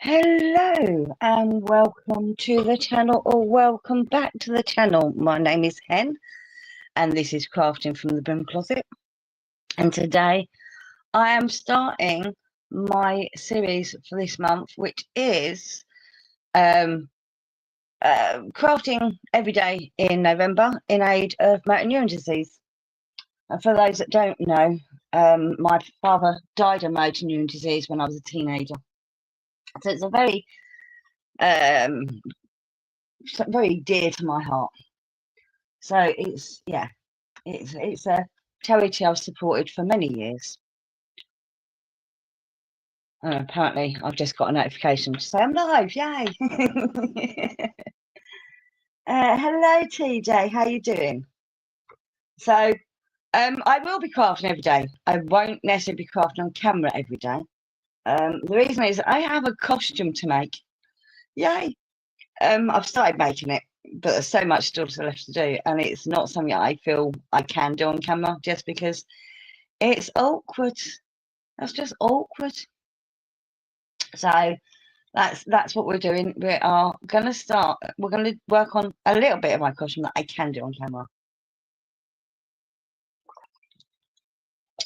Hello and welcome to the channel, or welcome back to the channel. My name is Hen and this is Crafting from the Broom Closet, and today I am starting my series for this month, which is crafting every day in November in aid of motor neurone disease. And for those that don't know, my father died of motor neurone disease when I was a teenager, so it's a very very dear to my heart. So it's a charity I've supported for many years. Apparently I've just got a notification to say I'm live. Yay! Hello TJ, how you doing? So I will be crafting every day. I won't necessarily be crafting on camera every day. The reason is I have a costume to make. Yay! I've started making it, but there's so much still left to do, and it's not something I feel I can do on camera just because it's awkward. That's just awkward. So that's what we're doing. We are going to start. We're going to work on a little bit of my costume that I can do on camera.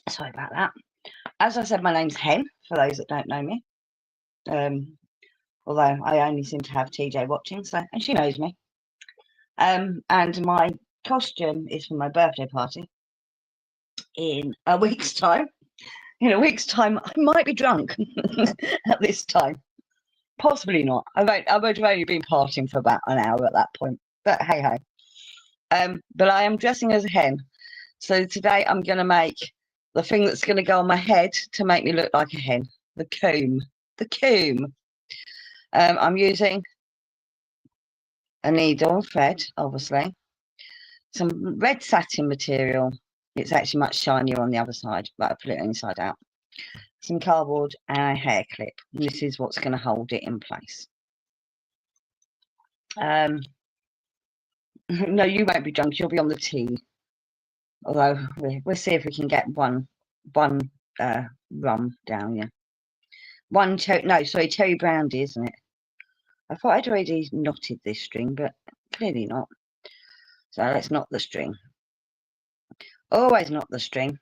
Sorry about that. As I said, my name's Hen, for those that don't know me. Although I only seem to have TJ watching, and she knows me. And my costume is for my birthday party in a week's time. In a week's time, I might be drunk at this time. Possibly not. I would have only been partying for about an hour at that point. But hey ho. But I am dressing as a hen. So today I'm going to make the thing that's going to go on my head to make me look like a hen. The comb. The comb. I'm using a needle and thread, obviously. Some red satin material. It's actually much shinier on the other side, but I put it inside out. Some cardboard and a hair clip. And this is what's going to hold it in place. No, you won't be drunk. You'll be on the tea. Although we'll see if we can get one rum down. Yeah, one cherry brandy, isn't it? I thought I'd already knotted this string, but clearly not. So let's knot the string. Always knot the string.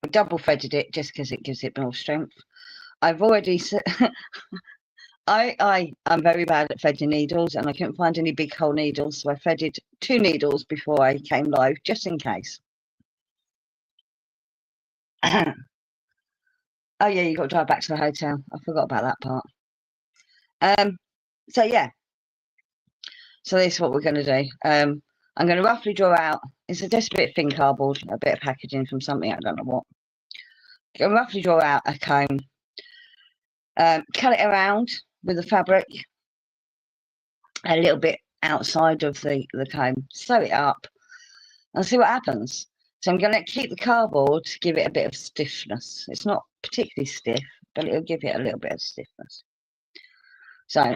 I double threaded it just because it gives it more strength. I've already I'm very bad at threading needles, and I couldn't find any big hole needles, so I threaded 2 needles before I came live, just in case. Oh yeah, you got to drive back to the hotel. I forgot about that part. So yeah. So this is what we're going to do. I'm going to roughly draw out. It's just a bit of thin cardboard, a bit of packaging from something, I don't know what. I'm going to roughly draw out a comb. Cut it around with the fabric a little bit outside of the comb. Sew it up and see what happens. So I'm going to keep the cardboard to give it a bit of stiffness. It's not particularly stiff, but it'll give it a little bit of stiffness. So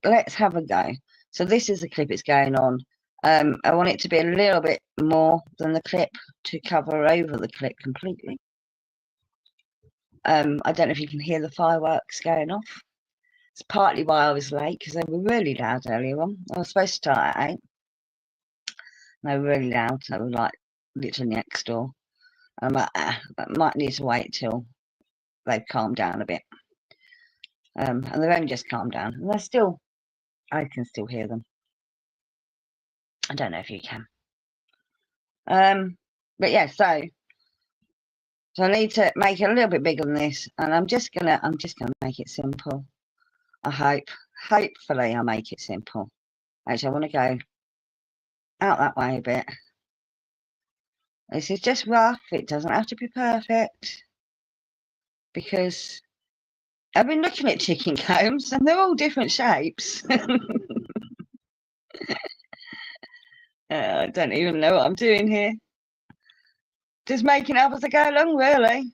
let's have a go. So this is the clip it's going on. I want it to be a little bit more than the clip to cover over the clip completely. I don't know if you can hear the fireworks going off. It's partly why I was late, because they were really loud earlier on. I was supposed to start at 8. They were really loud. They were like literally next door. I might need to wait till they've calmed down a bit. And they've only just calmed down. And they're still, I can still hear them. I don't know if you can. But yeah, so I need to make it a little bit bigger than this, and I'm just gonna make it simple. Hopefully I'll make it simple. Actually, I want to go out that way a bit. This is just rough. It doesn't have to be perfect, because I've been looking at chicken combs and they're all different shapes. I don't even know what I'm doing here. Just making up as I go along, really.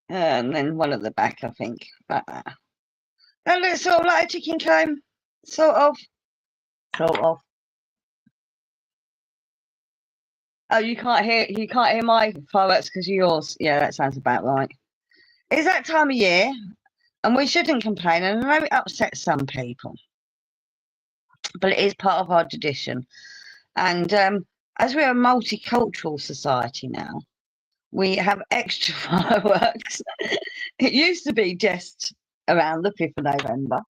And then one at the back, I think, like that. That looks sort of like a chicken comb, sort of. Oh, you can't hear my fireworks because of yours. Yeah, that sounds about right. It's that time of year, and we shouldn't complain. And I know it upsets some people, but it is part of our tradition. And as we're a multicultural society now, we have extra fireworks. It used to be just around the 5th of November.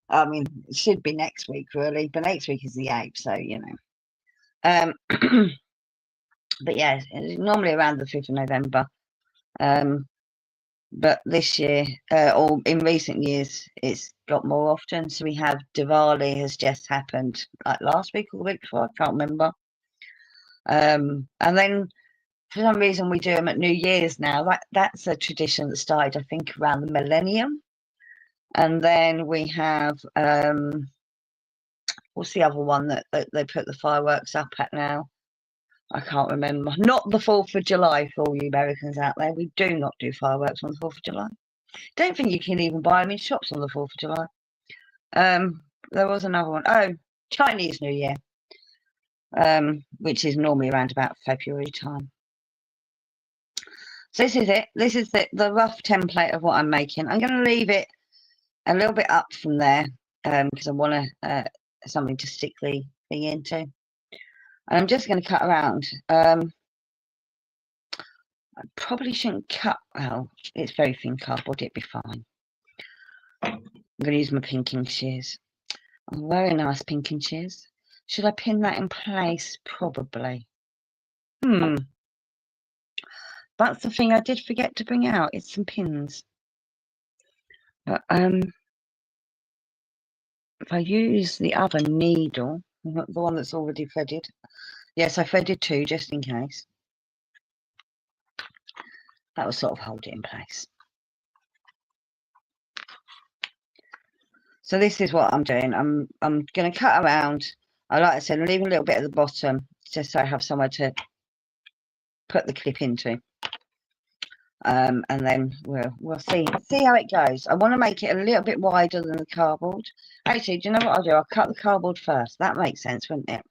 I mean, it should be next week, really, but next week is the 8th, so, you know. But yeah, it's normally around the 5th of November. But this year, or in recent years, it's got more often. So we have Diwali has just happened, like last week or the week before, I can't remember. And then for some reason we do them at New Year's now. That's a tradition that started, I think, around the millennium. And then we have what's the other one that they put the fireworks up at now? I can't remember. Not the 4th of July for all you Americans out there. We do not do fireworks on the 4th of July. Don't think you can even buy them in shops on the 4th of July. There was another one. Oh, Chinese New Year, which is normally around about February time. So this is it. This is the rough template of what I'm making. I'm going to leave it a little bit up from there because I want something to stick the thing into. And I'm just going to cut around. I probably shouldn't cut. Well, it's very thin cardboard. It'd be fine. I'm going to use my pinking shears. Oh, very nice pinking shears. Should I pin that in place? Probably. That's the thing I did forget to bring out. It's some pins. But if I use the other needle, the one that's already threaded. Yes, I threaded 2 just in case. That will sort of hold it in place. So this is what I'm doing. I'm going to cut around. Like I said, I'm leaving a little bit at the bottom just so I have somewhere to put the clip into. And then we'll see how it goes. I want to make it a little bit wider than the cardboard. Actually, do you know what I'll do? I'll cut the cardboard first. That makes sense, wouldn't it?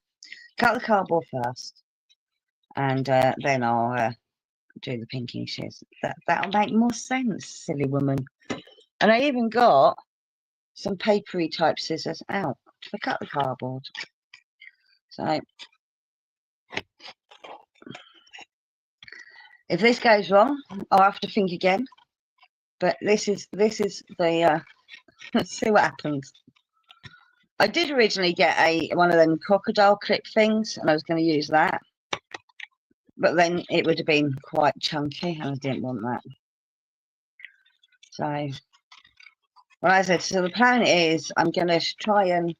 Cut the cardboard first, and then I'll do the pinking shears. That'll make more sense, silly woman. And I even got some papery type scissors out to cut the cardboard. So if this goes wrong, I'll have to think again. But this is the let's see what happens. I did originally get one of them crocodile clip things, and I was going to use that. But then it would have been quite chunky, and I didn't want that. So, well, as I said, so the plan is I'm going to try and,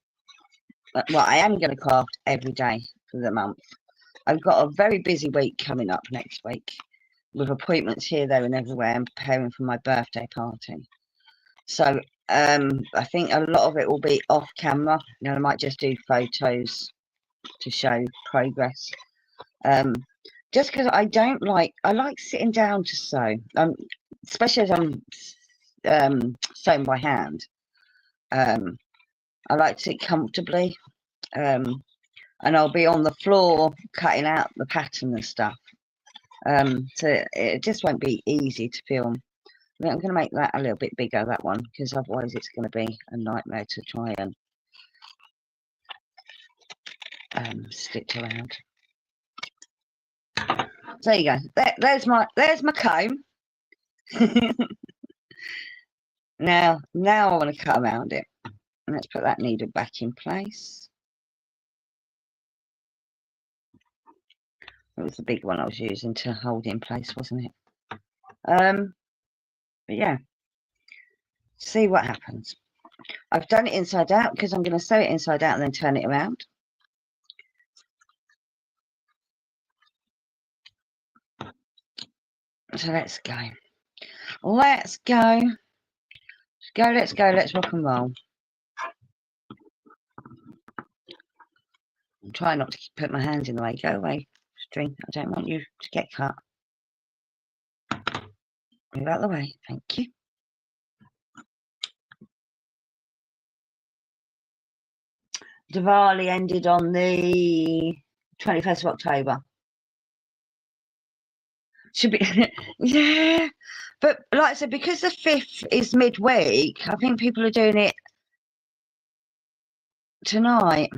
well, I am going to craft every day for the month. I've got a very busy week coming up next week with appointments here, there, and everywhere, and preparing for my birthday party. So, I think a lot of it will be off camera. You know, I might just do photos to show progress. Just because I like sitting down to sew, especially as I'm sewing by hand. I like to sit comfortably, and I'll be on the floor cutting out the pattern and stuff. So it just won't be easy to film. I think I'm going to make that a little bit bigger, that one, because otherwise it's going to be a nightmare to try and stitch around. So there you go. There's my comb. Now I want to cut around it. Let's put that needle back in place. It was the big one I was using to hold in place, wasn't it? But yeah, see what happens. I've done it inside out because I'm going to sew it inside out and then turn it around. So let's go. Let's go. Let's go. Let's rock and roll. I'm trying not to put my hands in the way. Go away, string. I don't want you to get cut. Move out of the way. Thank you. Diwali ended on the 21st of October. Should be, yeah. But like I said, because the 5th is midweek, I think people are doing it tonight.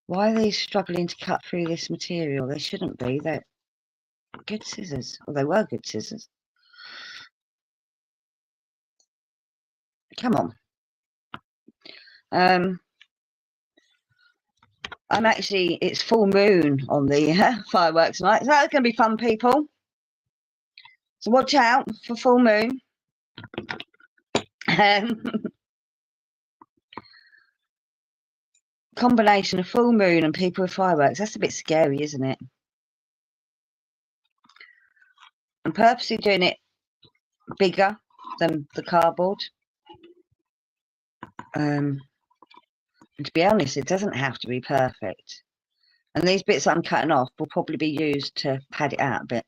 Why are they struggling to cut through this material? They shouldn't be. They're good scissors. Well, they were good scissors. Come on. I'm actually, it's full moon on the fireworks night. So that's going to be fun, people. So watch out for full moon. Combination of full moon and people with fireworks. That's a bit scary, isn't it? I'm purposely doing it bigger than the cardboard. And to be honest, it doesn't have to be perfect. And these bits I'm cutting off will probably be used to pad it out a bit.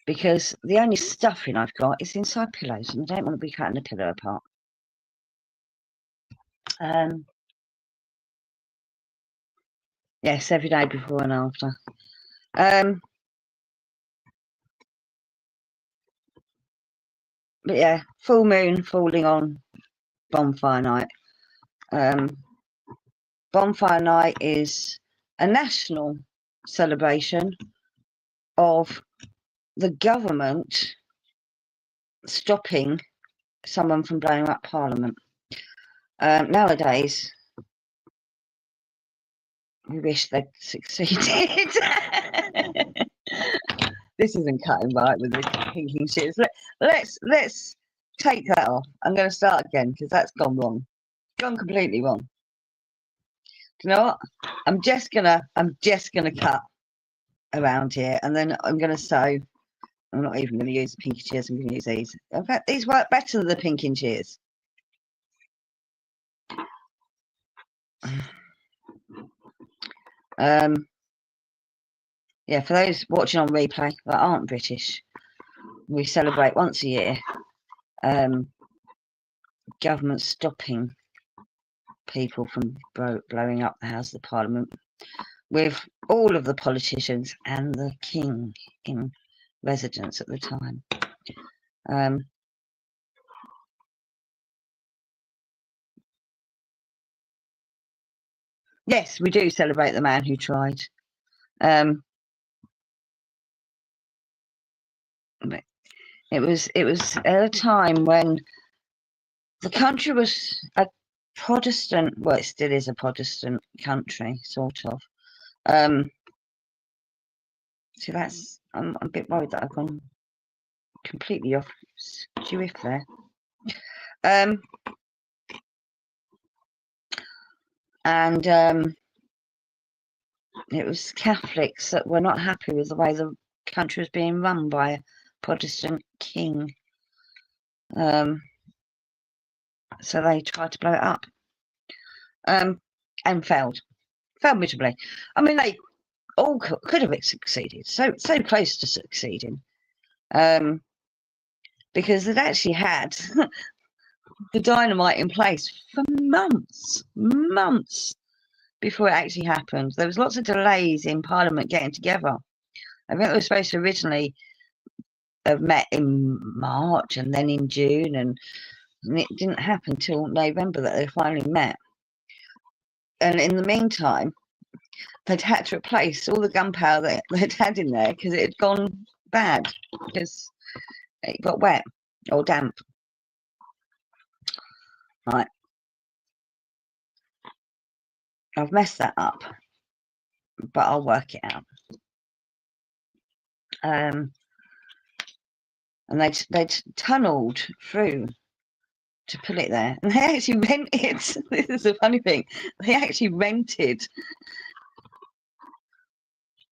Because the only stuffing I've got is inside pillows, and I don't want to be cutting the pillow apart. Yes, every day before and after. But yeah, full moon falling on bonfire night. Bonfire night is a national celebration of the government stopping someone from blowing up Parliament. Nowadays, we wish they'd succeeded. This isn't cutting right with the thinking shit. Let's take that off. I'm going to start again because that's gone wrong. Gone completely wrong. You know what? I'm just gonna cut around here, and then I'm gonna sew. I'm not even gonna use the pinky shears. I'm gonna use these. In fact, these work better than the pinky shears. Yeah, for those watching on replay that aren't British, we celebrate once a year. Government stopping people from blowing up the House of Parliament, with all of the politicians and the King in residence at the time. Yes, we do celebrate the man who tried. It was at a time when the country was a Protestant, well, it still is a Protestant country, sort of. So that's, I'm a bit worried that I've gone completely off skew there. It was Catholics that were not happy with the way the country was being run by a Protestant king. So they tried to blow it up. And failed miserably. I mean, they all could have succeeded, so close to succeeding, because they'd actually had the dynamite in place for months before it actually happened. There was lots of delays in Parliament getting together. I think they were supposed to originally have met in March and then in June, and it didn't happen till November that they finally met. And in the meantime, they'd had to replace all the gunpowder that they'd had in there because it had gone bad because it got wet or damp. Right. I've messed that up, but I'll work it out. And they'd tunnelled through to put it there, and they actually rented. This is a funny thing. They actually rented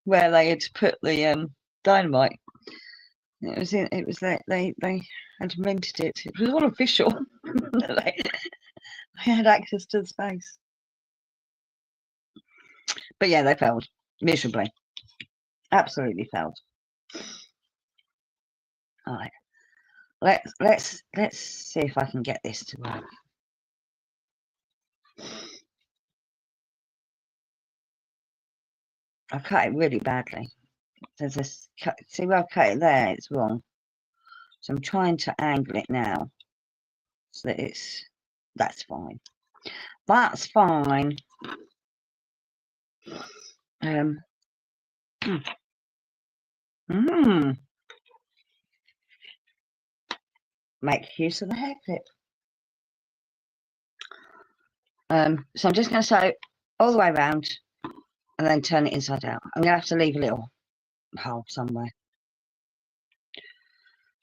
where they had put the dynamite. It was that they had rented it. It was all official. they had access to the space. But yeah, they failed miserably. Absolutely failed. All right. Let's see if I can get this to work. I cut it really badly. There's this cut, see where I cut it there? It's wrong. So I'm trying to angle it now so that that's fine. That's fine. Make use of the hair clip. So I'm just going to sew all the way around and then turn it inside out. I'm going to have to leave a little hole somewhere.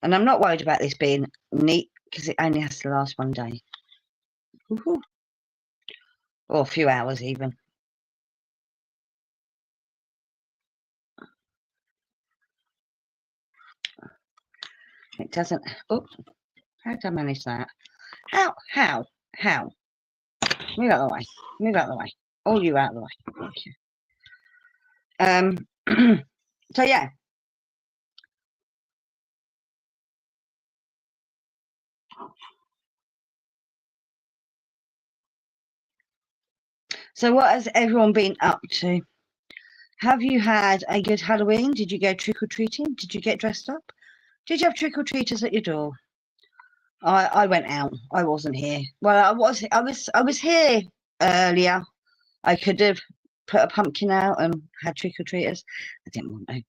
And I'm not worried about this being neat because it only has to last one day. Or a few hours even. It doesn't. Oh, how did I manage that? How? Move out of the way. Move out of the way. All you out of the way. Thank you. So yeah. So what has everyone been up to? Have you had a good Halloween? Did you go trick-or-treating? Did you get dressed up? Did you have trick-or-treaters at your door? I went out. I wasn't here. Well, I was here earlier. I could have put a pumpkin out and had trick-or-treaters. I didn't want to.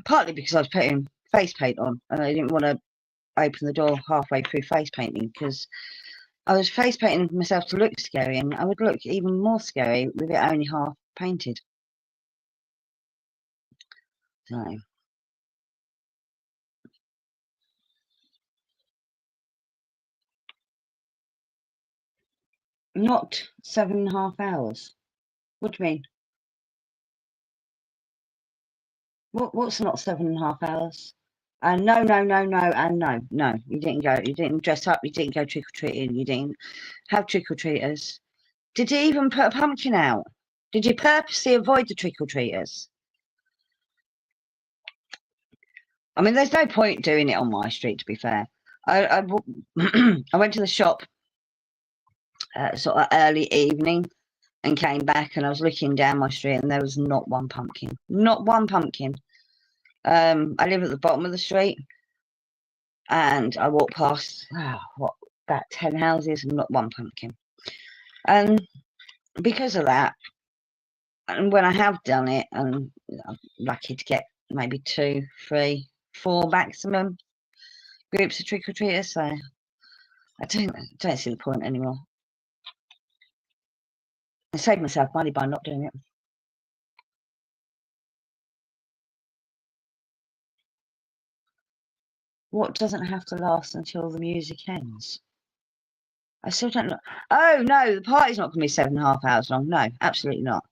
Partly because I was putting face paint on and I didn't want to open the door halfway through face painting because I was face painting myself to look scary and I would look even more scary with it only half painted. So not 7.5 hours. What do you mean? What's not 7.5 hours? And no, and no. You didn't go. You didn't dress up. You didn't go trick or treating. You didn't have trick or treaters. Did you even put a pumpkin out? Did you purposely avoid the trick or treaters? I mean, there's no point doing it on my street. To be fair, I went to the shop sort of early evening and came back, and I was looking down my street, and there was not one pumpkin. Not one pumpkin. I live at the bottom of the street. And I walked past, about 10 houses and not one pumpkin. And because of that, and when I have done it, and I'm lucky to get maybe 2, 3, 4 maximum groups of trick-or-treaters, so I don't see the point anymore. I saved myself money by not doing it. What doesn't have to last until the music ends? I still don't know. Oh, no, the party's not going to be 7.5 hours long. No, absolutely not.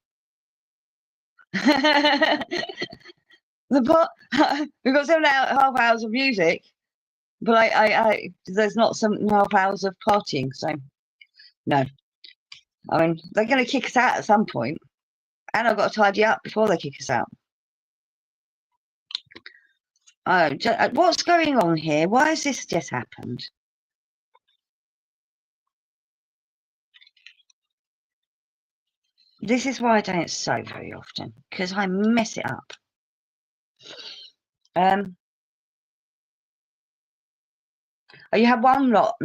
We've got 7.5 hours of music, but I there's not 7.5 hours of partying, so no. I mean, they're going to kick us out at some point, and I've got to tidy up before they kick us out. What's going on here? Why has this just happened? This is why I don't sew very often, because I mess it up. Oh, you had one knock.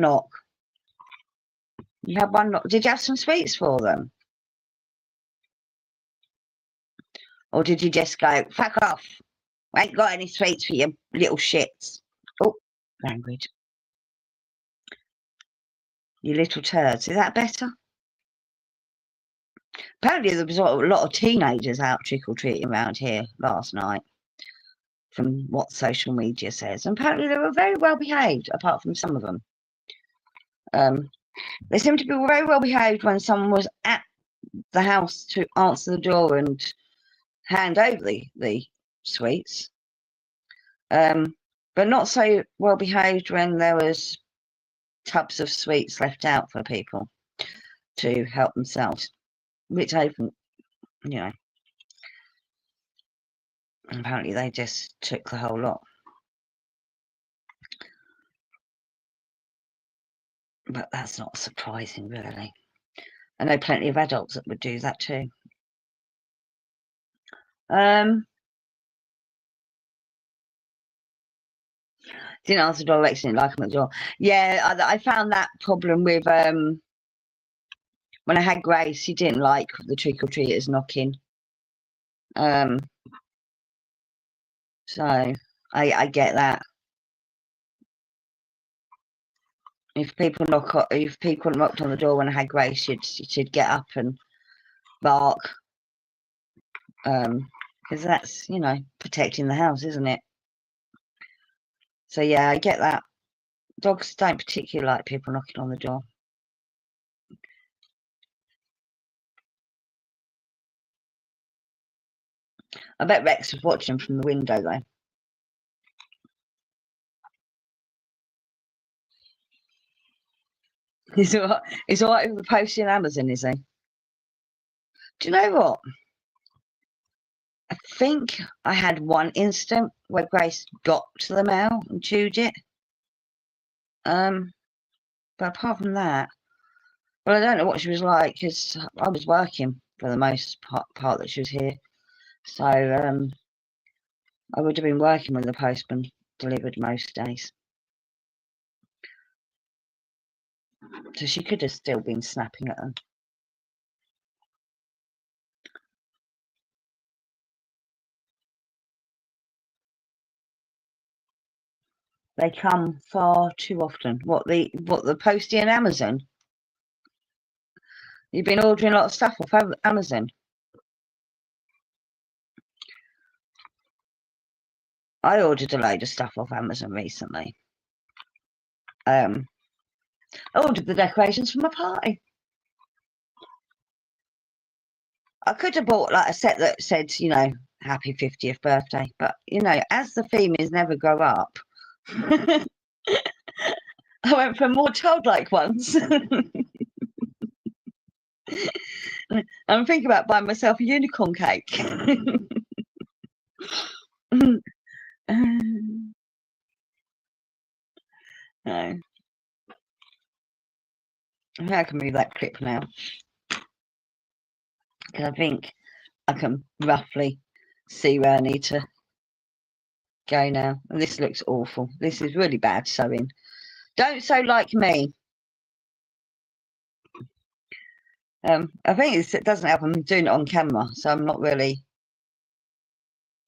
You had one knock. Did you have some sweets for them? Or did you just go, fuck off? I ain't got any sweets for you little shits. Oh, language. You little turds. Is that better? Apparently there was a lot of teenagers out trick-or-treating around here last night, from what social media says. And apparently they were very well behaved, apart from some of them. They seemed to be very well behaved when someone was at the house to answer the door and hand over the sweets. But not so well behaved when there was tubs of sweets left out for people to help themselves, which opened, apparently they just took the whole lot. But that's not surprising, really. I know plenty of adults that would do that too. Didn't answer the door, Rex didn't like him at the door. Yeah, I found that problem with when I had Grace, she didn't like the trick-or-treaters knocking. So I get that. If people knocked on the door when I had Grace, she'd get up and bark. Because that's, you know, protecting the house, isn't it? So yeah, I get that. Dogs don't particularly like people knocking on the door. I bet Rex was watching from the window though. He's all right with the posting on Amazon, is he? Do you know what? I think I had one instant where Grace got to the mail and chewed it. But apart from that, well, I don't know what she was like because I was working for the most part that she was here. So I would have been working when the postman delivered most days. So she could have still been snapping at them. They come far too often. What the postie and Amazon? You've been ordering a lot of stuff off Amazon. I ordered a load of stuff off Amazon recently. I ordered the decorations for my party. I could have bought like a set that said, you know, happy 50th birthday, but you know, as the theme is never grow up, I went for more childlike ones. I'm thinking about buying myself a unicorn cake. No. I can move that clip now. Because I think I can roughly see where I need to go now. And this looks awful. This is really bad sewing. Don't sew like me. I think it doesn't help. I'm doing it on camera, so I'm not really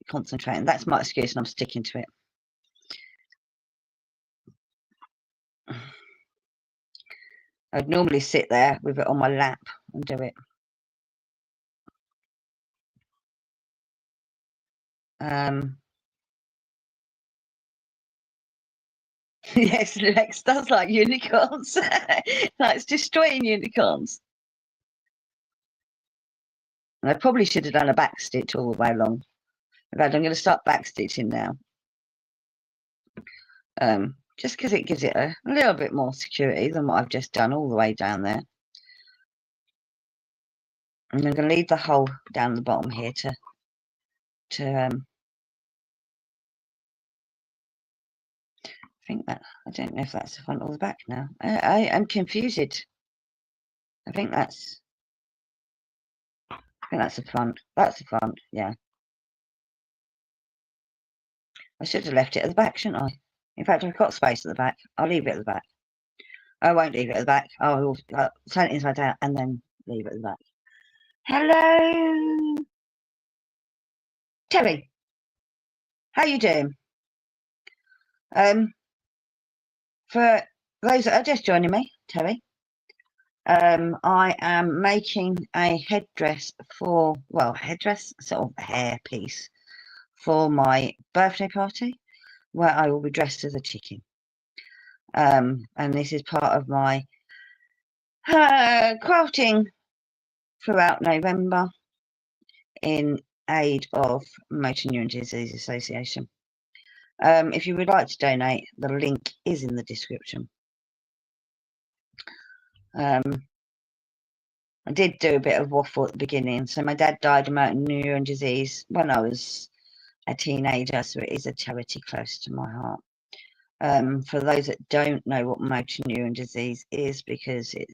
concentrating. That's my excuse, and I'm sticking to it. I'd normally sit there with it on my lap and do it. Yes, Lex does like unicorns. Likes destroying unicorns. And I probably should have done a back stitch all the way along. In fact, I'm going to start back stitching now. Just because it gives it a little bit more security than what I've just done all the way down there. And I'm going to leave the hole down the bottom here to I think that, I don't know if that's the front or the back now. I'm confused. I think that's the front. That's the front, yeah. I should have left it at the back, shouldn't I? In fact, I've got space at the back. I'll leave it at the back. I won't leave it at the back. I'll turn it inside out and then leave it at the back. Hello, Terry. How you doing? For those that are just joining me, Terry, I am making a headdress for, well, headdress, sort of hair piece for my birthday party, where I will be dressed as a chicken. And this is part of my crafting throughout November in aid of Motor Neurone Disease Association. If you would like to donate, the link is in the description. I did do a bit of waffle at the beginning. So my dad died of motor neurone disease when I was a teenager, so it is a charity close to my heart. For those that don't know what motor neurone disease is, because it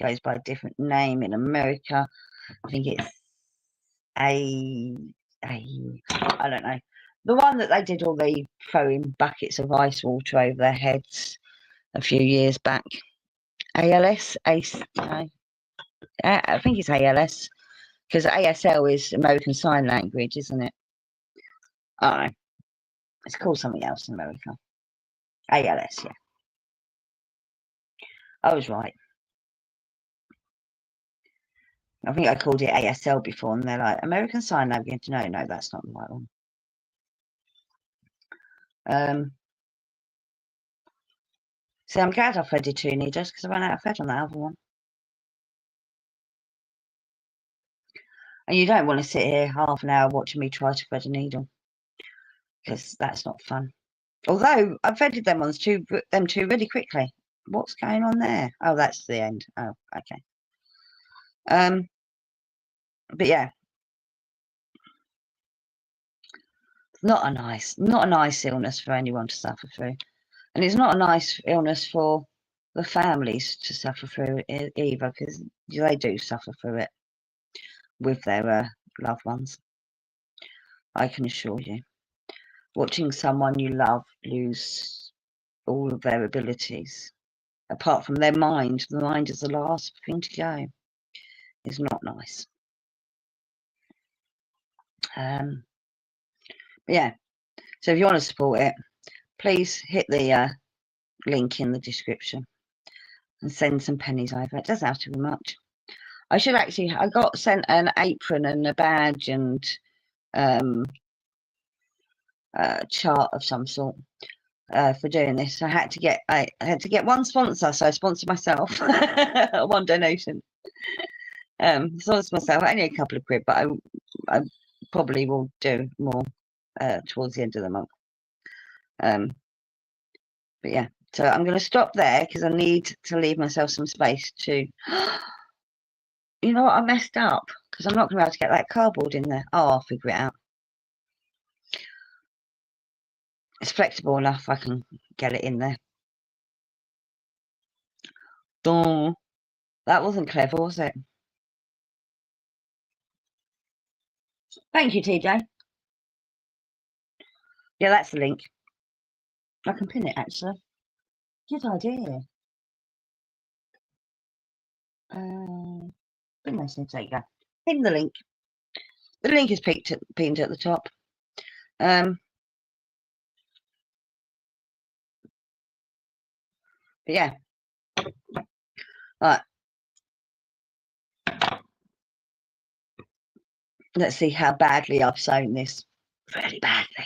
goes by a different name in America, I think it's I don't know. The one that they did all the throwing buckets of ice water over their heads a few years back. ALS? No, I think it's ALS, because ASL is American Sign Language, isn't it? I don't know. It's called something else in America. ALS, yeah. I was right. I think I called it ASL before, and they're like, American Sign Language. No, that's not the right one. So I'm glad I fed you 2 needles, because I ran out of fed on that other one. And you don't want to sit here half an hour watching me try to thread a needle, because that's not fun. Although I've threaded them two really quickly. What's going on there? Oh, that's the end. Oh, okay. But yeah, not a nice illness for anyone to suffer through, and it's not a nice illness for the families to suffer through either, because they do suffer through it with their loved ones. I can assure you, watching someone you love lose all of their abilities, apart from their mind, the mind is the last thing to go, is not nice. Yeah, so if you want to support it, please hit the link in the description and send some pennies over. It doesn't have to be much. I got sent an apron and a badge and chart of some sort for doing this. I had to get one sponsor, so I sponsored myself. One donation. Sponsored myself, only a couple of quid, but I probably will do more towards the end of the month. But yeah, so I'm going to stop there because I need to leave myself some space to. You know what? I messed up because I'm not going to be able to get that cardboard in there. Oh, I'll figure it out. It's flexible enough, I can get it in there. Duh. That wasn't clever, was it? Thank you, TJ. Yeah, that's the link. I can pin it, actually. Good idea. Pin this in, there you go. Pin the link. The link is pinned at the top. But yeah. Right. Let's see how badly I've sewn this. Really badly.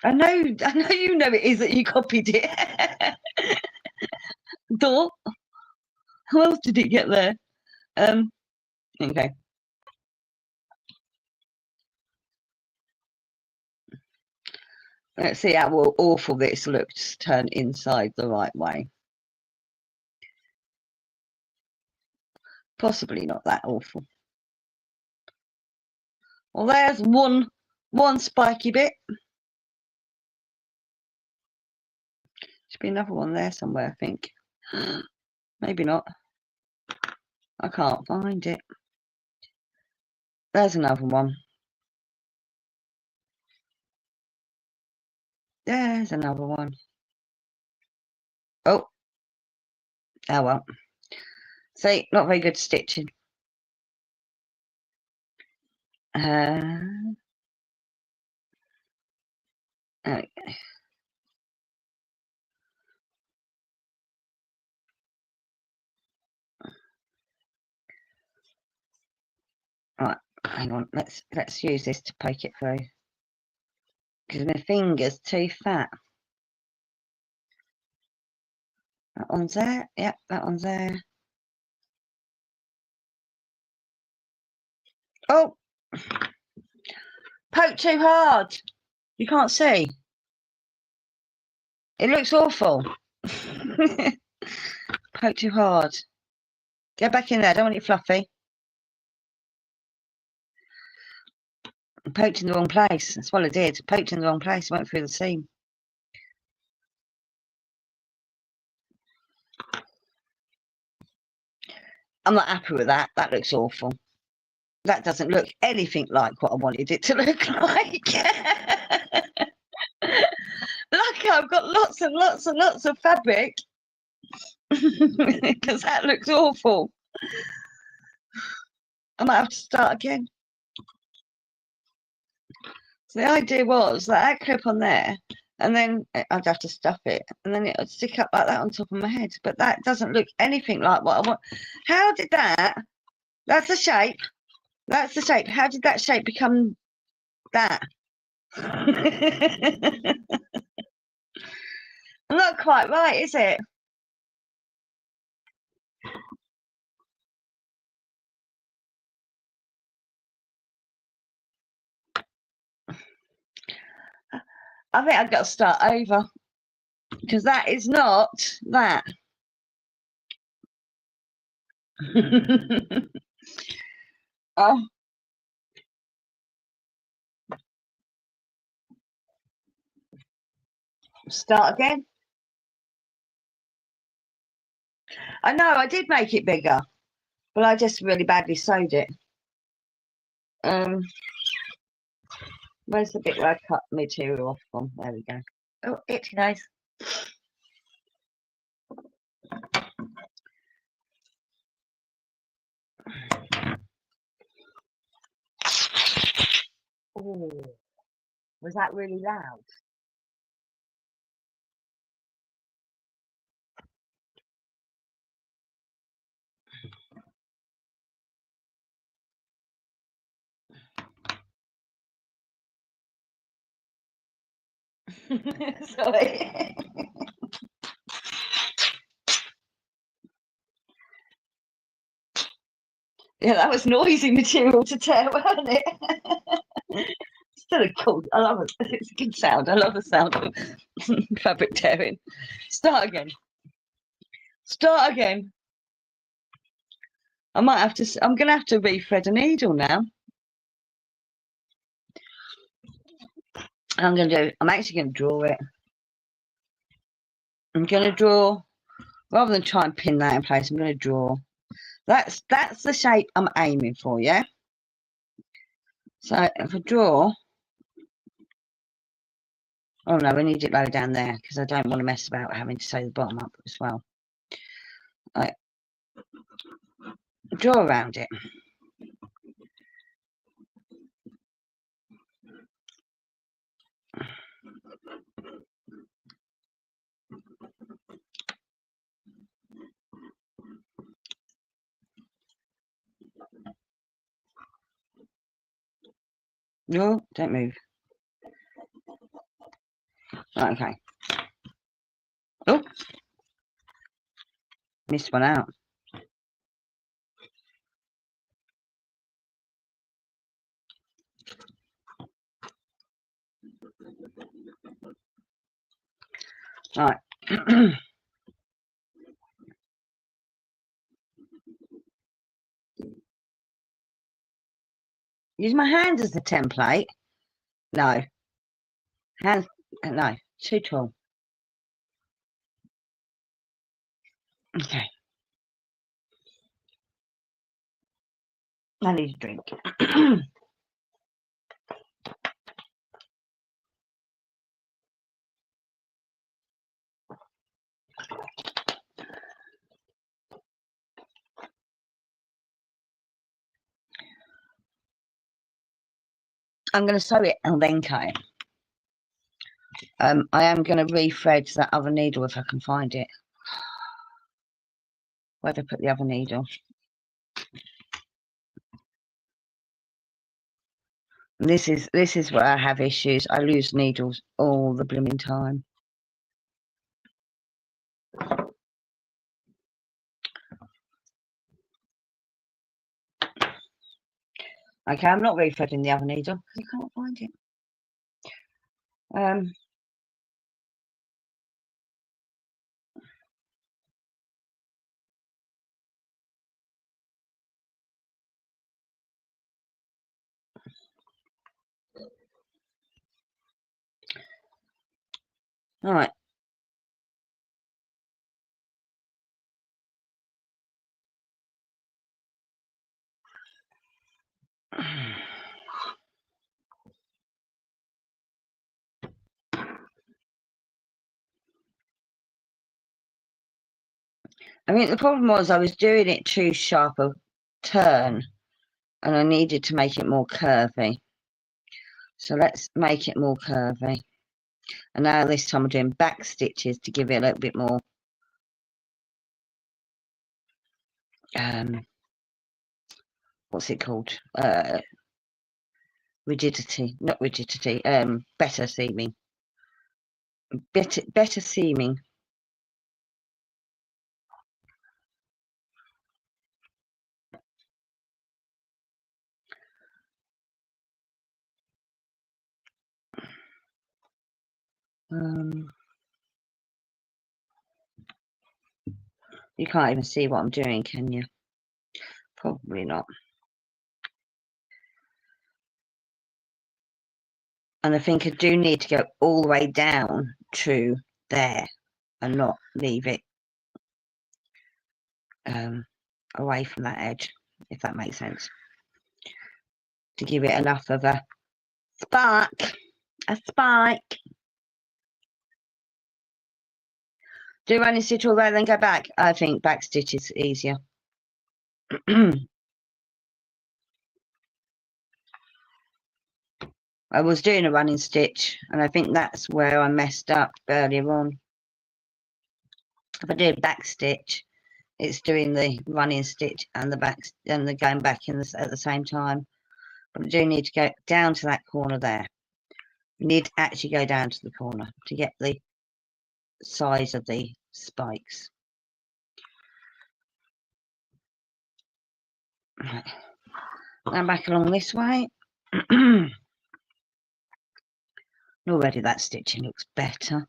I know you know it is that you copied it. Duh. How else did it get there? Okay. Let's see how awful this looks turned inside the right way. Possibly not that awful. Well, there's one spiky bit. Should be another one there somewhere, I think. Maybe not. I can't find it. There's another one. There's another one. Oh well. See, not very good stitching. Okay. Right, hang on. Let's use this to poke it through, because my finger's too fat. That one's there. Yep, that one's there. Oh, poke too hard. You can't see. It looks awful. Poke too hard. Get back in there. I don't want it fluffy. Poked in the wrong place. That's what I did. Poked in the wrong place. Went through the seam. I'm not happy with that. That looks awful. That doesn't look anything like what I wanted it to look like. Lucky I've got lots and lots and lots of fabric. Because that looks awful. I might have to start again. So the idea was that clip on there, and then I'd have to stuff it, and then it would stick up like that on top of my head. But that doesn't look anything like what I want. How did that? That's the shape. That's the shape. How did that shape become that? Not quite right, is it? I think I've got to start over, because that is not that. Oh, start again. I know I did make it bigger, but I just really badly sewed it. Where's the bit where I cut material off from? There we go. Oh, itchy nose. Oh, was that really loud? Sorry. Yeah, that was noisy material to tear, wasn't it? Still a cool. I love it. It's a good sound. I love the sound of fabric tearing. Start again. Start again. I might have to. I'm going to have to re-thread a needle now. I'm going to do. I'm actually going to draw it. I'm going to draw, rather than try and pin that in place. I'm going to draw. That's the shape I'm aiming for. Yeah. So if I draw. Oh no, we need it low down there because I don't want to mess about having to sew the bottom up as well. Right. Draw around it. No, don't move. Right, okay. Oh, missed one out. Right. Use my hand as the template. No. Hands, no, too tall. Okay. I need a drink. I'm going to sew it and then cut it. I am going to re-thread that other needle if I can find it. Where'd I put the other needle? This is where I have issues. I lose needles all the blooming time. Okay, I'm not re-threading the other needle because I can't find it. All right. I mean, the problem was I was doing it too sharp a turn, and I needed to make it more curvy. So let's make it more curvy. And now this time I'm doing back stitches to give it a little bit more what's it called? Rigidity, not rigidity, better seaming. Better seaming. You can't even see what I'm doing, can you? Probably not. And I think I do need to go all the way down to there and not leave it away from that edge, if that makes sense. To give it enough of a spike. Do running stitch all the way, then go back. I think back stitch is easier. I was doing a running stitch, and I think that's where I messed up earlier on. If I do a back stitch, it's doing the running stitch and the back and the going back in at the same time. But I do need to go down to that corner there. You need to actually go down to the corner to get the size of the spikes. Right. Now back along this way. Already that stitching looks better.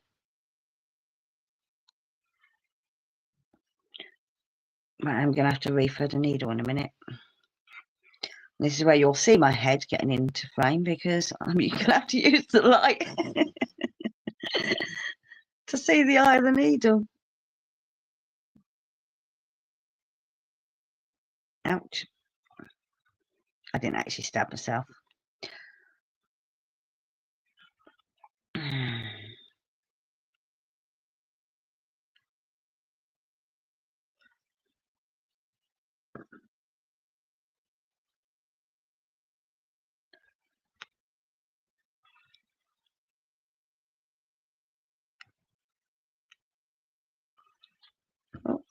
Right, I'm going to have to refurl the needle in a minute. This is where you'll see my head getting into frame because I'm going to have to use the light to see the eye of the needle. Ouch. I didn't actually stab myself. Oh.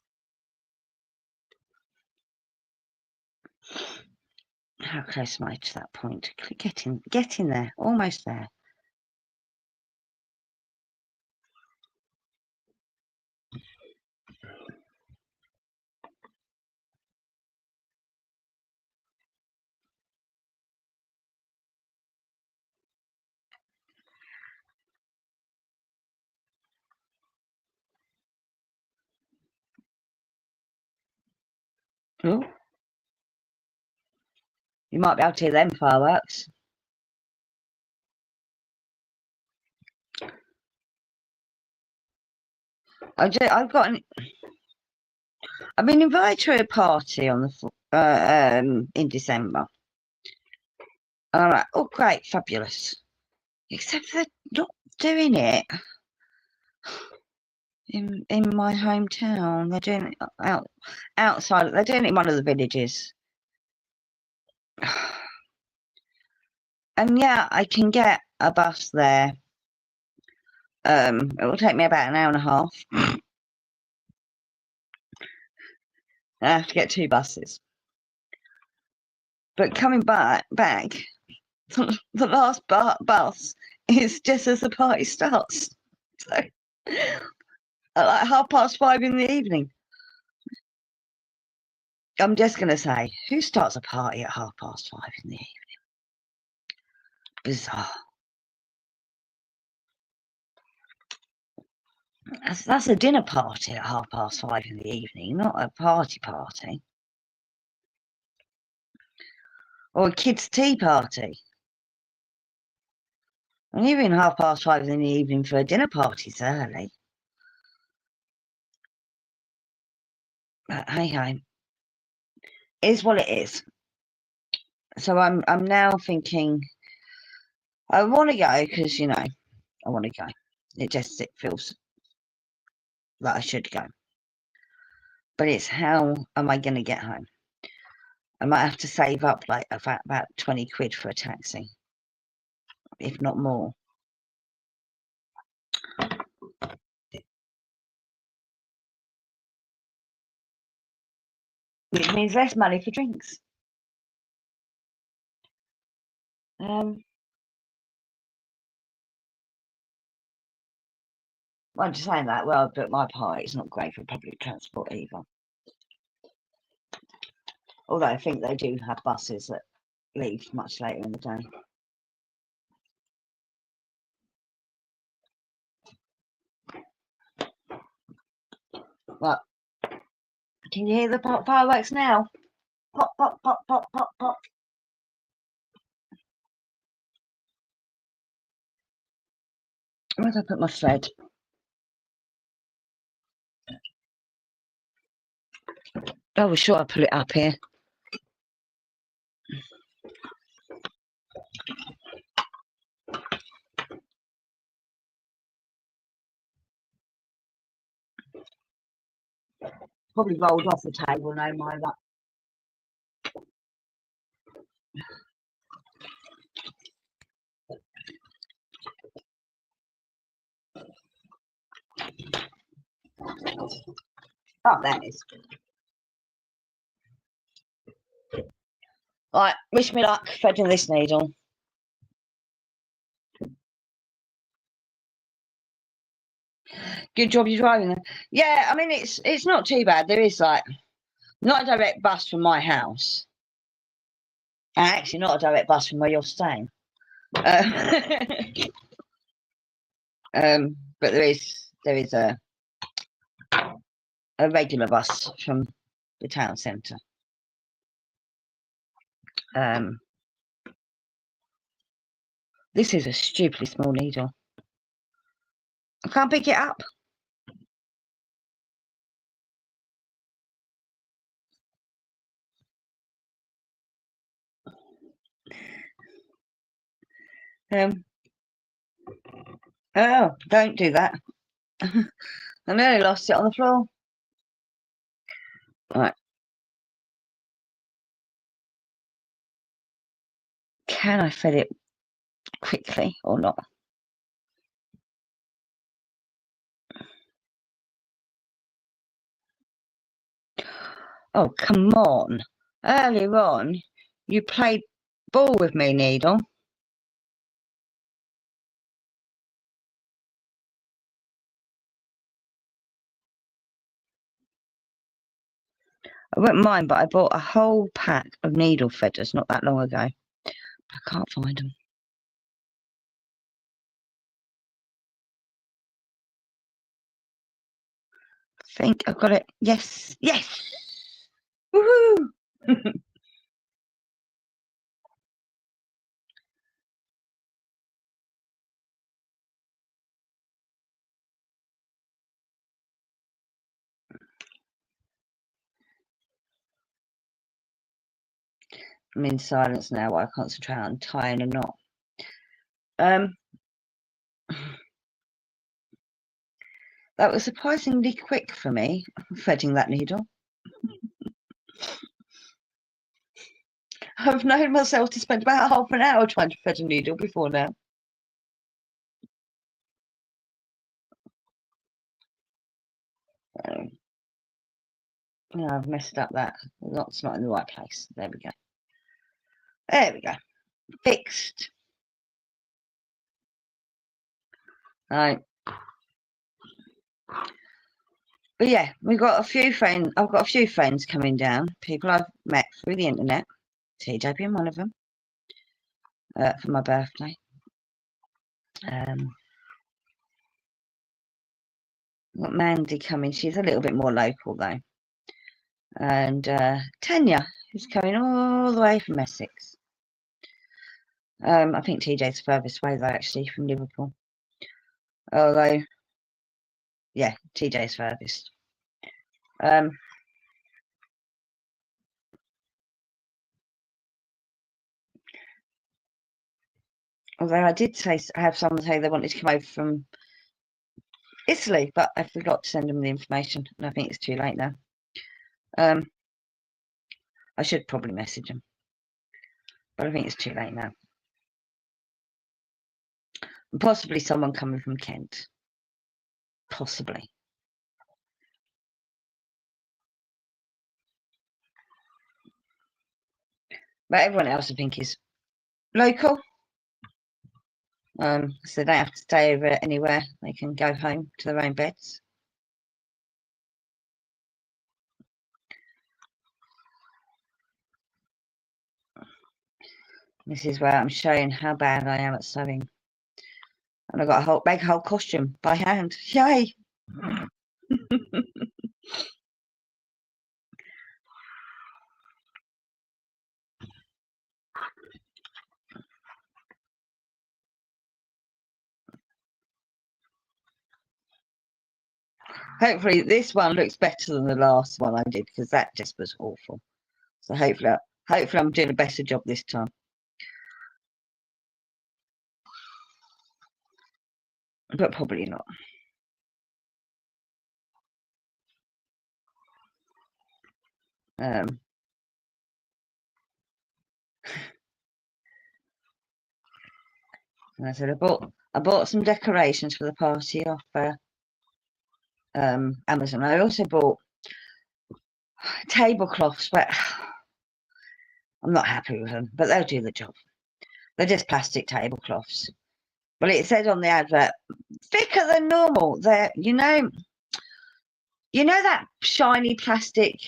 How close am I to that point? Get in there, almost there. Oh. You might be able to hear them fireworks. I've been invited to a party on the in December. All right. Oh, great, fabulous. Except they're not doing it in my hometown. They're doing it outside. They're doing it in one of the villages. And yeah, I can get a bus there. It will take me about an hour and a half. I have to get 2 buses. But coming back, the last bus is just as the party starts. So, at like 5:30 in the evening. I'm just going to say, who starts a party at 5:30 in the evening? Bizarre. That's a dinner party at 5:30 in the evening, not a party. Or a kids' tea party. And even 5:30 in the evening for a dinner party's early. But hey ho, is what it is. So I'm now thinking I want to go because I want to go. It feels like I should go. But it's how am I going to get home? I might have to save up like about 20 quid for a taxi, if not more. Which means less money for drinks. Well, I'm just saying that. Well, but my part is not great for public transport either. Although I think they do have buses that leave much later in the day. Well, can you hear the fireworks now? Pop, pop, pop, pop, pop, pop. Where did I put my thread? I was sure I put it up here. Probably rolled off the table, no my luck. Oh, that is. Right, wish me luck threading this needle. Good job you're driving them. Yeah, I mean it's not too bad. There is like not a direct bus from my house. Actually, not a direct bus from where you're staying. But there is a regular bus from the town centre. This is a stupidly small needle. I can't pick it up. Oh, don't do that. I nearly lost it on the floor. Right. Can I thread it quickly or not? Oh, come on. Earlier on, you played ball with me, needle. I wouldn't mind, but I bought a whole pack of needle threaders not that long ago. I can't find them. I think I've got it. Yes, yes. Woohoo! I'm in silence now while I concentrate on tying a knot. That was surprisingly quick for me, threading that needle. I've known myself to spend about half an hour trying to thread a needle before now. No, I've messed up that. The knot's not in the right place. There we go. There we go. Fixed. Right. But yeah, we've got a few friends. I've got a few friends coming down. People I've met through the internet. TJ being one of them. For my birthday. Got Mandy coming. She's a little bit more local though. And Tanya, who's coming all the way from Essex. I think TJ's furthest away though, actually, from Liverpool. Although, yeah, TJ's furthest. Although I did have someone say they wanted to come over from Italy, but I forgot to send them the information, and I think it's too late now. I should probably message them, but I think it's too late now. And possibly someone coming from Kent. Possibly. But everyone else, I think, is local. So they don't have to stay over anywhere. They can go home to their own beds. This is where I'm showing how bad I am at sewing. And I've got a whole costume by hand. Yay! Hopefully this one looks better than the last one I did, because that just was awful. So hopefully I'm doing a better job this time. But probably not. And I said I bought some decorations for the party off Amazon. I also bought tablecloths, but I'm not happy with them. But they'll do the job. They're just plastic tablecloths. But it said on the advert, thicker than normal. They're, you know that shiny plastic.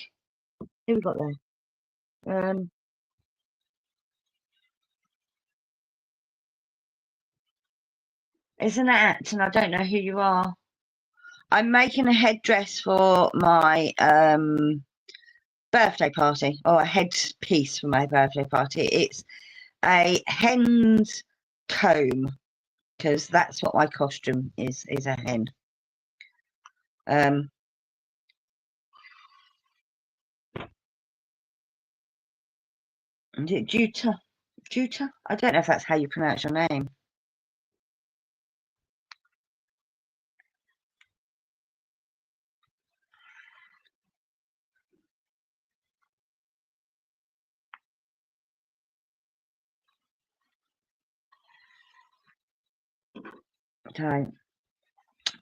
Who we got there? It's an act, and I don't know who you are. I'm making a headdress for my birthday party, or a headpiece for my birthday party. It's a hen's comb, because that's what my costume is a hen. Is it Juta? Juta? I don't know if that's how you pronounce your name. So,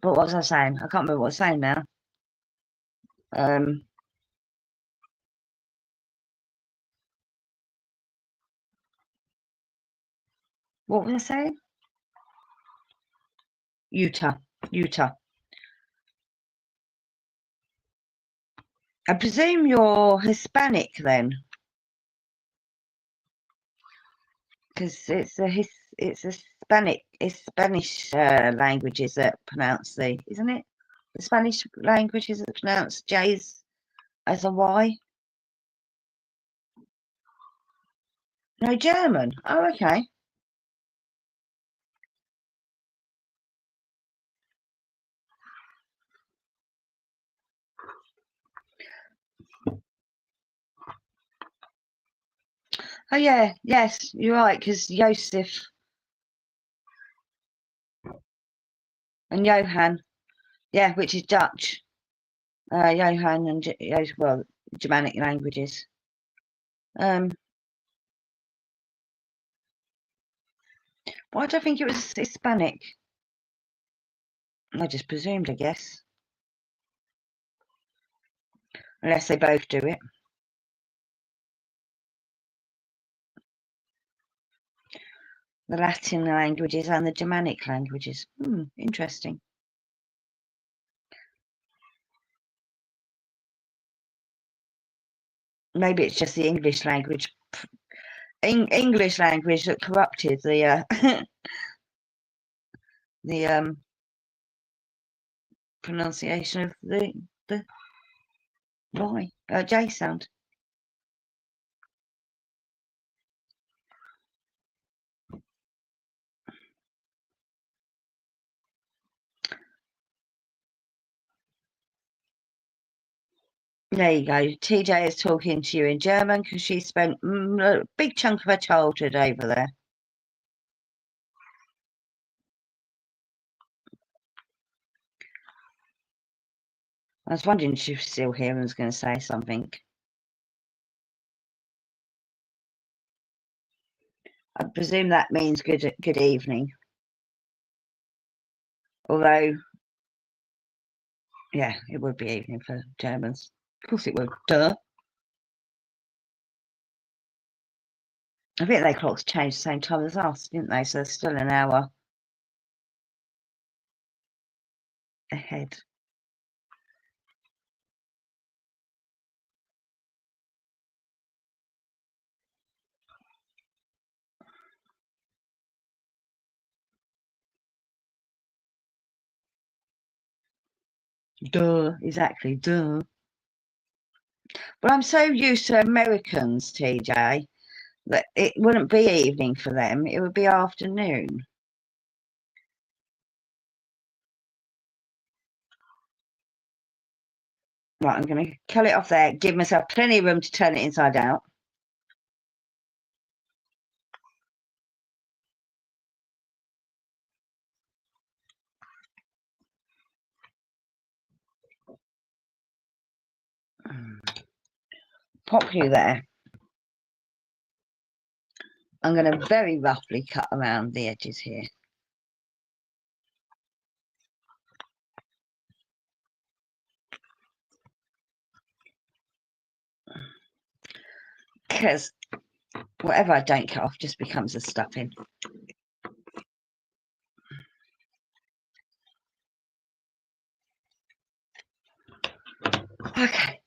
but what was I saying? I can't remember what I was saying now. What was I saying? Utah. I presume you're Hispanic then, because it's Spanish languages that pronounce isn't it? The Spanish languages that pronounce J's as a Y. No, German. Oh, okay. Oh, yeah. Yes, you're right, because Joseph and Johan, yeah, which is Dutch. Johan and well, Germanic languages. Why do I think it was Hispanic? I just presumed, I guess. Unless they both do it. The Latin languages and the Germanic languages. Interesting. Maybe it's just the English language. English language that corrupted the the pronunciation of the Y J sound. There you go. TJ is talking to you in German because she spent a big chunk of her childhood over there. I was wondering if she was still here and was going to say something. I presume that means good evening. Although, yeah, it would be evening for Germans. Of course it would. Duh. I think their clocks changed the same time as us, didn't they? So they're still an hour ahead. Duh, exactly, duh. But I'm so used to Americans, TJ, that it wouldn't be evening for them. It would be afternoon. Right, I'm going to cut it off there, give myself plenty of room to turn it inside out. Pop you there. I'm going to very roughly cut around the edges here. Because whatever I don't cut off just becomes a stuffing. Okay.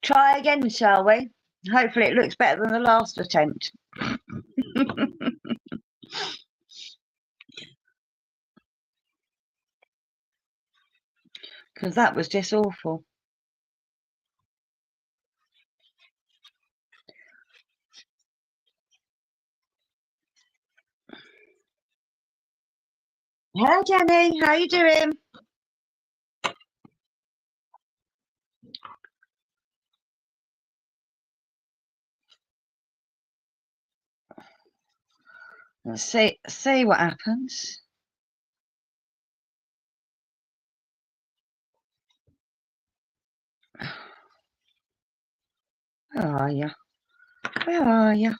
Try again, shall we? Hopefully it looks better than the last attempt. Because that was just awful. Hello, Jenny. How you doing? Let's see what happens. Where are you? Where are you?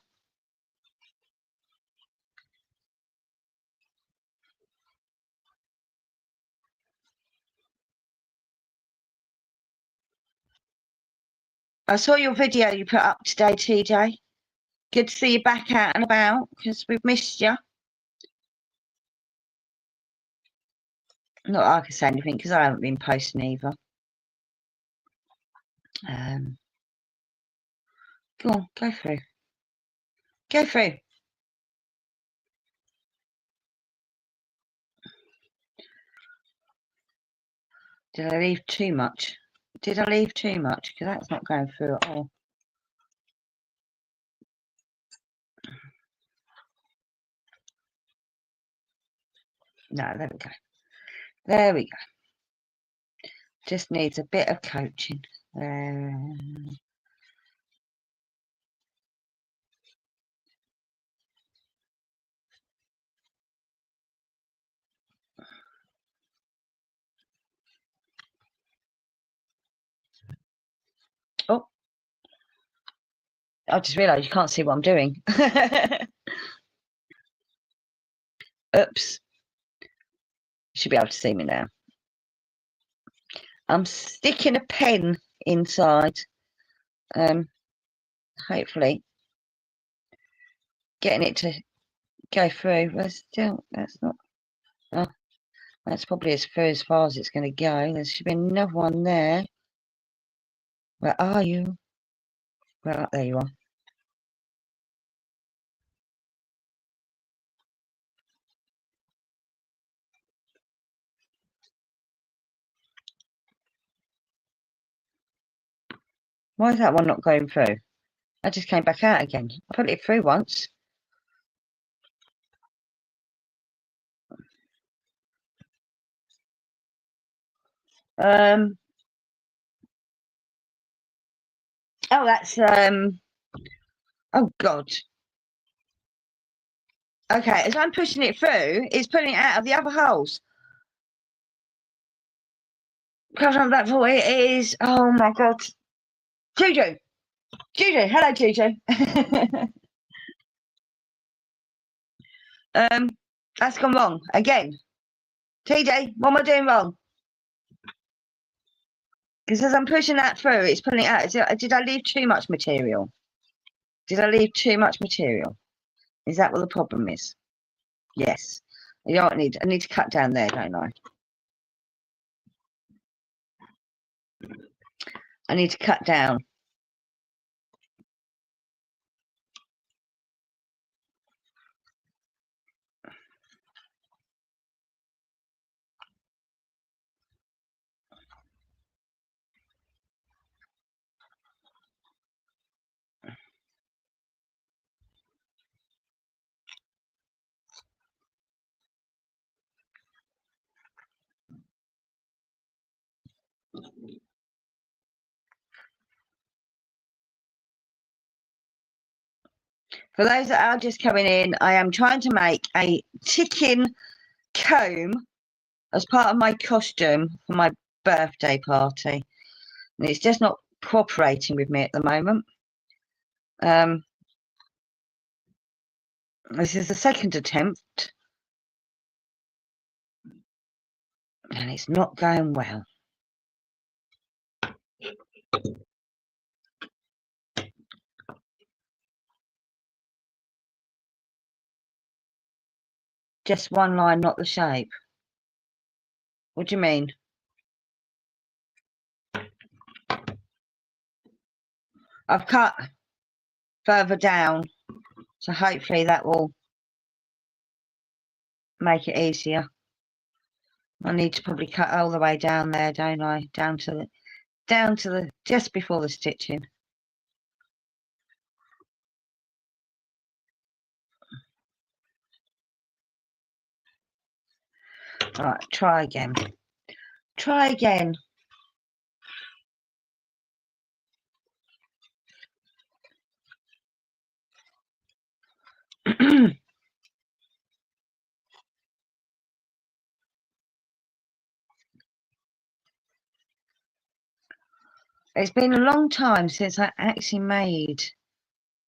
I saw your video you put up today, TJ. Good to see you back out and about because we've missed you. Not that I can say anything because I haven't been posting either. Go on, go through. Go through. Did I leave too much? Did I leave too much? Because that's not going through at all. No, there we go. There we go. Just needs a bit of coaching. Oh, I just realised you can't see what I'm doing. Oops. You should be able to see me now. I'm sticking a pen inside. Hopefully getting it to go through. But still, that's not. Oh, that's probably as far as it's going to go. There should be another one there. Where are you? Well, there you are. Why is that one not going through? I just came back out again. I put it through once. Oh, that's oh God. Okay, as I'm pushing it through, it's pulling it out of the other holes. Because I'm that for it is. Oh my God. Juju. Juju. Hello, Juju. That's gone wrong again. TJ, what am I doing wrong? Because as I'm pushing that through, it's pulling it out. Did I leave too much material? Did I leave too much material? Is that what the problem is? Yes. You don't need. I need to cut down there, don't I? I need to cut down. For those that are just coming in, I am trying to make a ticking comb as part of my costume for my birthday party. And it's just not cooperating with me at the moment. This is the second attempt. And it's not going well. Just one line, not the shape. What do you mean? I've cut further down, so hopefully that will make it easier. I need to probably cut all the way down there, don't I? Down to the just before the stitching. Right, try again. Try again. It's been a long time since I actually made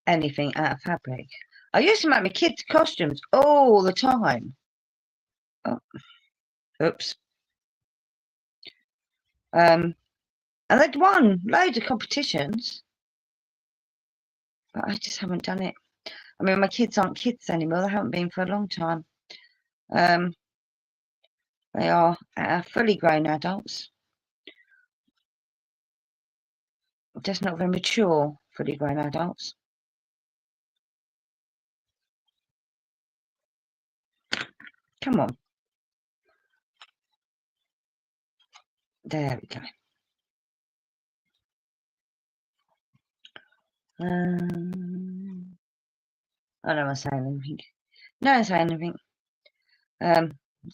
anything out of fabric. I used to make my kids' costumes all the time. Oh, oops. And they'd won loads of competitions, but I just haven't done it. I mean, my kids aren't kids anymore. They haven't been for a long time. They are fully grown adults, just not very mature fully grown adults. Come on. There we go. I don't want to say anything. No one say anything.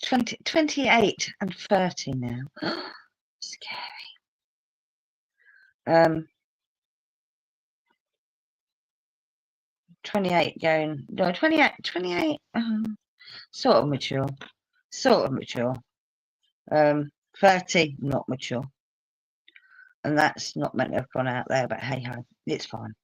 28 and 30 now. Scary. 28 going, no, 28, sort of mature. 30, not mature. And that's not meant to have gone out there, but hey ho, it's fine.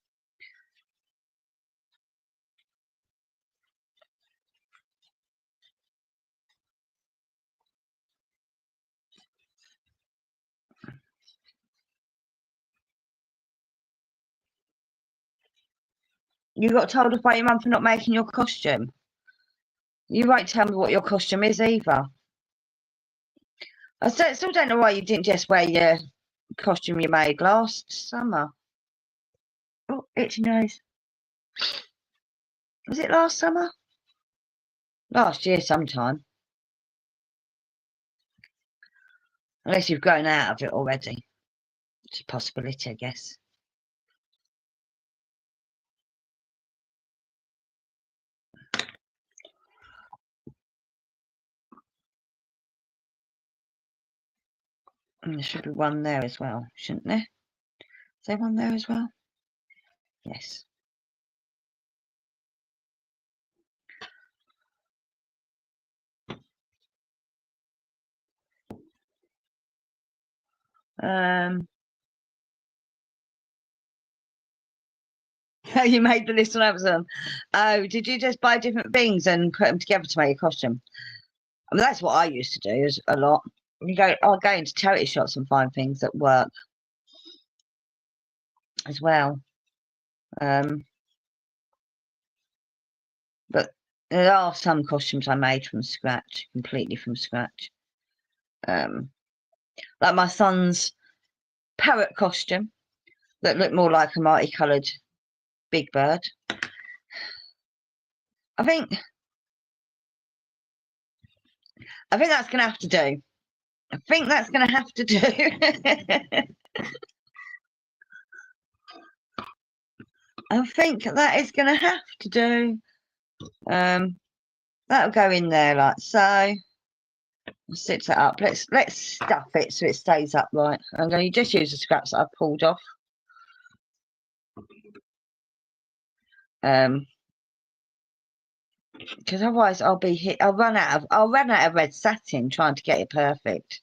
You got told off by your mum for not making your costume. You won't tell me what your costume is either. I still don't know why you didn't just wear your costume you made last summer. Oh, itchy nose. Was it last summer? Last year sometime. Unless you've grown out of it already. It's a possibility, I guess. And there should be one there as well, shouldn't there? Is there one there as well? Yes. You made the list on Amazon. Oh, did you just buy different things and put them together to make a costume? I mean, that's what I used to do is a lot. I'll go into charity shops and find things that work as well. But there are some costumes I made from scratch, completely from scratch. Like my son's parrot costume that looked more like a multicoloured big bird. I think that's going to have to do. I think that's going to have to do. I think that is going to have to do. That'll go in there like so. Stitch that up. Let's stuff it so it stays upright. I'm going to just use the scraps that I've pulled off. Because otherwise I'll be hit. I'll run out of red satin trying to get it perfect.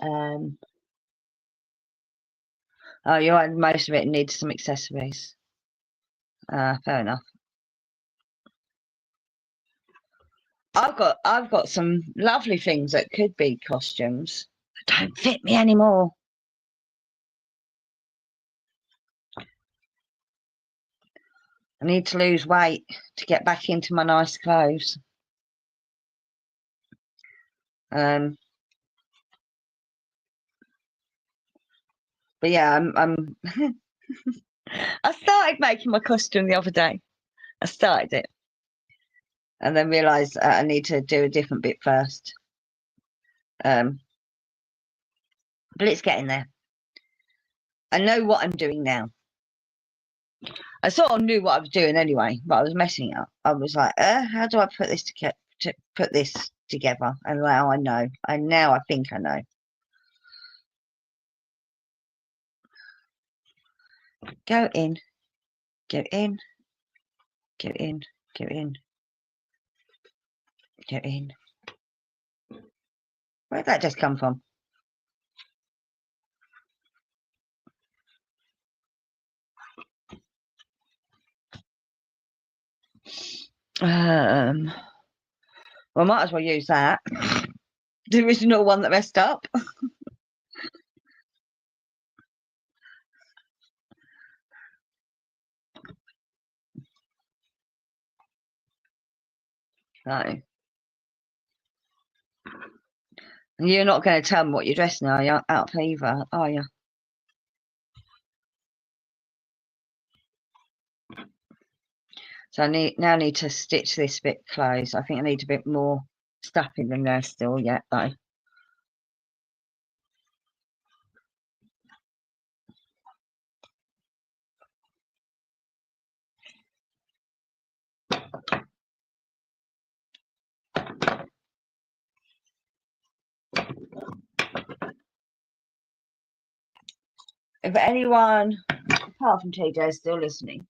Oh, you're right. Most of it needs some accessories. Fair enough. I've got some lovely things that could be costumes that don't fit me anymore. I need to lose weight to get back into my nice clothes. But yeah, I'm I started making my costume the other day. I started it and then realised I need to do a different bit first. But it's getting there. I know what I'm doing now. I sort of knew what I was doing anyway, but I was messing up. I was like, how do I put this together? And now I know. And now I think I know. Go in, go in, go in, go in, go in. Where'd that just come from? Well, I might as well use that. The original one that messed up. No. You're not going to tell me what you're dressing, are you? Out of fever, are you? So I now need to stitch this bit close. I think I need a bit more stuffing than there still yet, though. If anyone, apart from TJ, is still listening,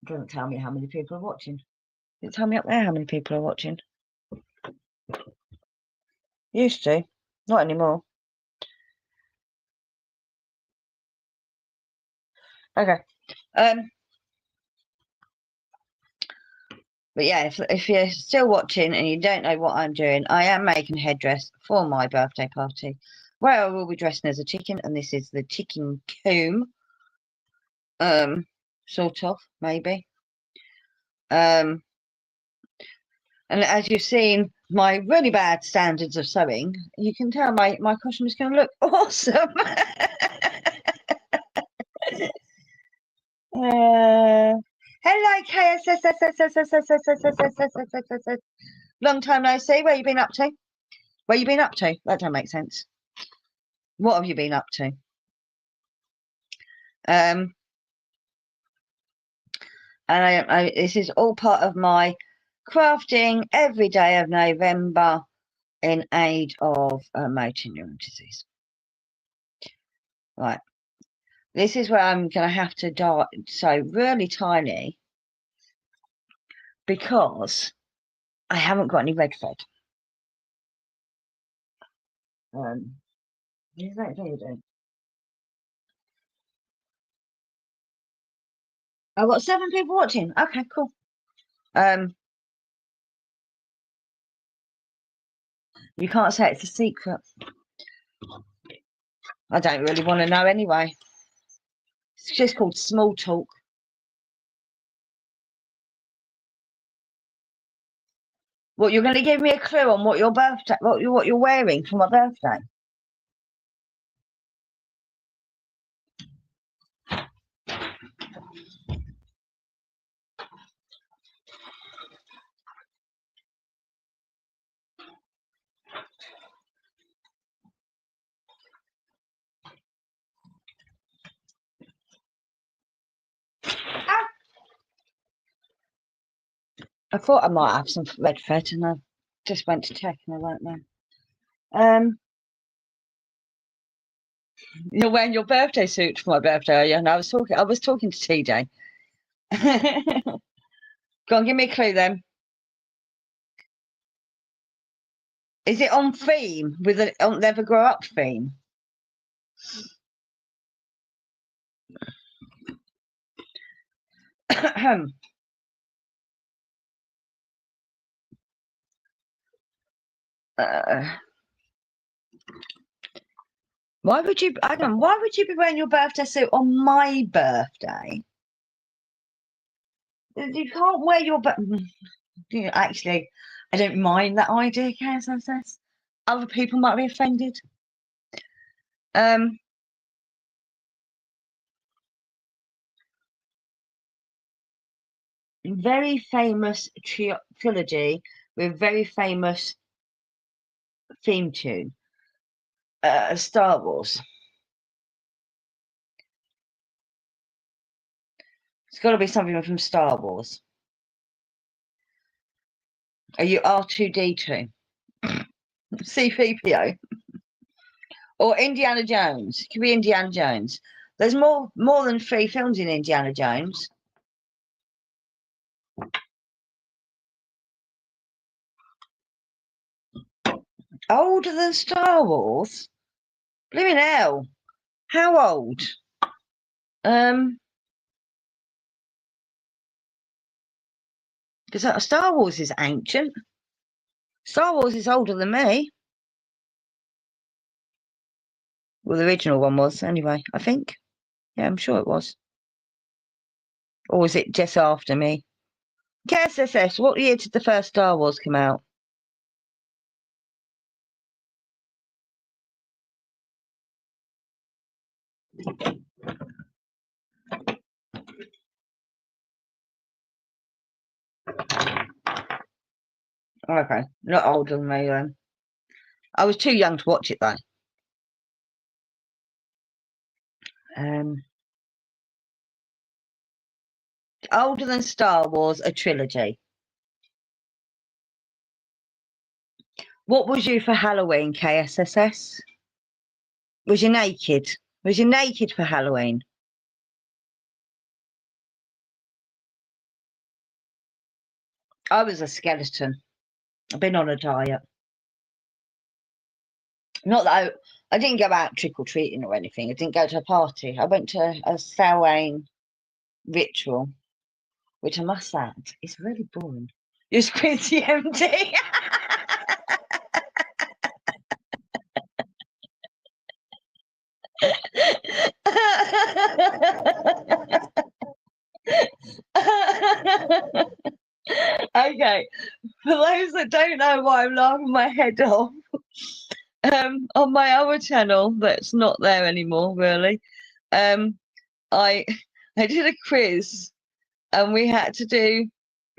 doesn't tell me how many people are watching. Does it tell me up there how many people are watching? Used to, not anymore. Okay. But yeah, if you're still watching and you don't know what I'm doing, I am making a headdress for my birthday party where I will be dressing as a chicken, and this is the chicken comb. Sort of, maybe. And as you've seen my really bad standards of sewing, you can tell my costume is going to look awesome. Hello, KSS. Long time no see. Where you been up to? Where you been up to? That don't make sense. What have you been up to? And this is all part of my crafting every day of November in aid of motor neurone disease. Right. This is where I'm going to have to dart so really tiny because I haven't got any red thread. Is that doing? I've got 7 people watching. Okay, cool. You can't say it's a secret. I don't really want to know anyway. It's just called small talk. What, you're going to give me a clue on what your birthday, what you're wearing for my birthday? I thought I might have some red thread, and I just went to check, and I won't know. You're wearing your birthday suit for my birthday, are you? And I was talking to TJ. Go on, give me a clue then. Is it on theme with an on Never Grow Up theme? Why would you? Why would you be wearing your birthday suit on my birthday? You can't wear your. Actually, I don't mind that idea, KSSS. Other people might be offended. Very famous trilogy with very famous theme tune. Star Wars. It's got to be something from Star Wars. Are you R2D2? C3PO? Or Indiana Jones? It could be Indiana Jones. There's more than 3 films in Indiana Jones. Older than Star Wars? Blimey hell. How old? Because Star Wars is ancient. Star Wars is older than me. Well, the original one was, anyway, I think. Yeah, I'm sure it was. Or was it just after me? KSSS, what year did the first Star Wars come out? Okay, not older than me then. I was too young to watch it though. Older than Star Wars, a trilogy. What was you for Halloween, KSSS? Was you naked? Was you naked for Halloween? I was a skeleton. I've been on a diet. Not that I didn't go out trick-or-treating or anything. I didn't go to a party. I went to a Samhain ritual, which I must add is really boring. You're Quincy MD. Okay, for those that don't know why I'm laughing my head off, on my other channel that's not there anymore, really, I did a quiz and we had to do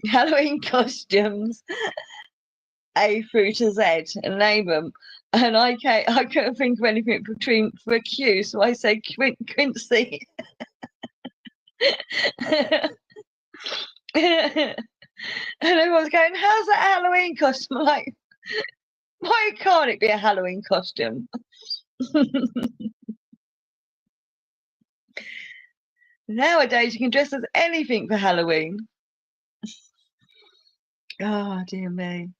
Halloween costumes A through to Z and name them. And I couldn't think of anything for a Q, so I said Quincy. And everyone's going, how's that Halloween costume? I'm like, why can't it be a Halloween costume? Nowadays, you can dress as anything for Halloween. Oh, dear me.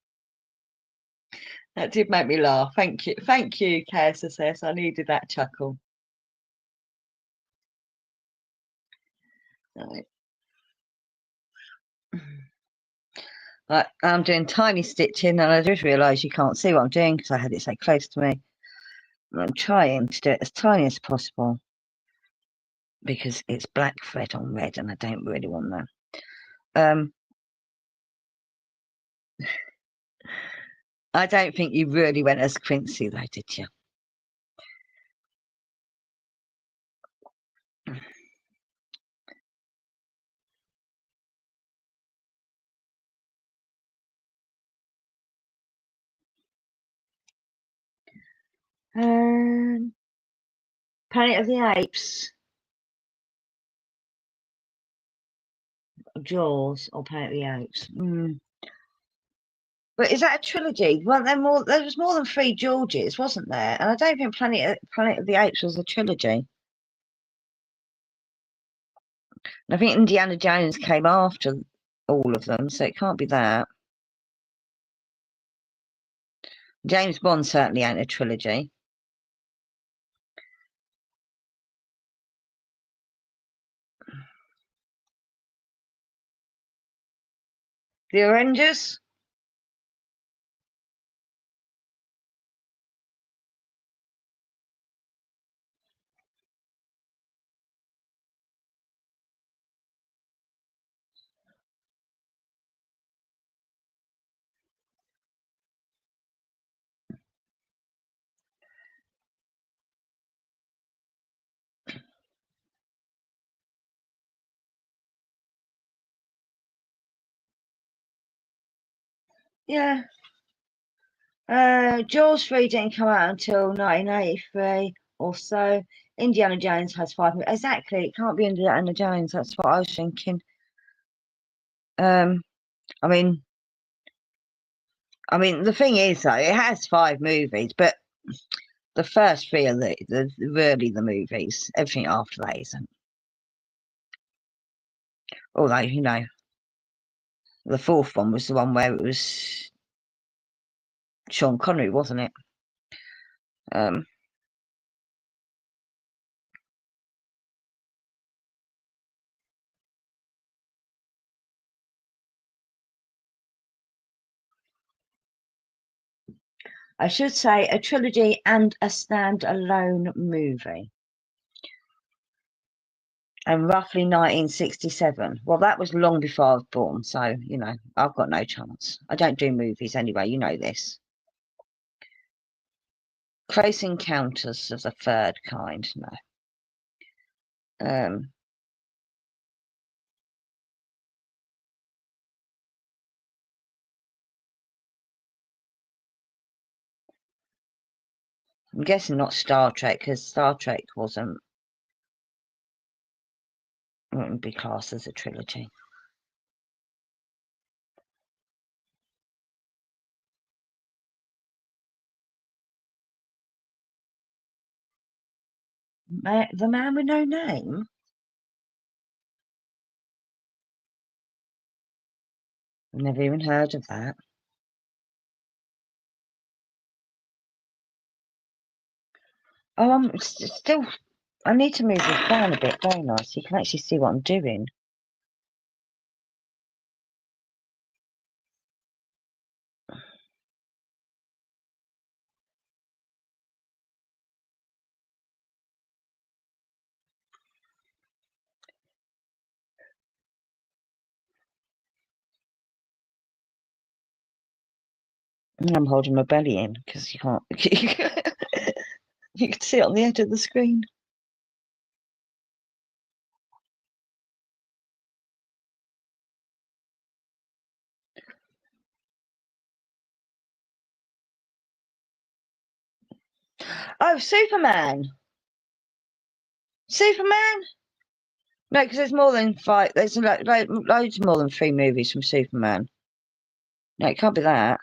That did make me laugh. Thank you. Thank you, KSSS. I needed that chuckle. Right. Right, I'm doing tiny stitching, and I just realised you can't see what I'm doing because I had it so close to me. I'm trying to do it as tiny as possible because it's black thread on red, and I don't really want that. I don't think you really went as Quincy, though, did you? Planet of the Apes, Jaws, or Planet of the Apes. But is that a trilogy? Well, there was more than three Georges, wasn't there? And I don't think Planet of the Apes was a trilogy. And I think Indiana Jones came after all of them, so it can't be that. James Bond certainly ain't a trilogy. The Avengers? Yeah. Jaws 3 didn't come out until 1983 or so. Indiana Jones has five. Exactly, it can't be Indiana Jones. That's what I was thinking. Um, I mean, the thing is though, it has five movies, but the first three are really the movies. Everything after that isn't. Although, the fourth one was the one where it was Sean Connery, wasn't it? Um, I should say a trilogy and a standalone movie. And roughly 1967. Well, that was long before I was born, so I've got no chance. I don't do movies anyway, you know this. Close Encounters of the Third Kind, no. I'm guessing not Star Trek, because Star Trek wouldn't be classed as a trilogy. The Man with No Name? I've never even heard of that. Oh, I'm still. I need to move this down a bit, don't I? So you can actually see what I'm doing. And I'm holding my belly in because you can't. You can see it on the edge of the screen. Oh, Superman! Superman! No, because there's more than 5. There's loads more than 3 movies from Superman. No, it can't be that.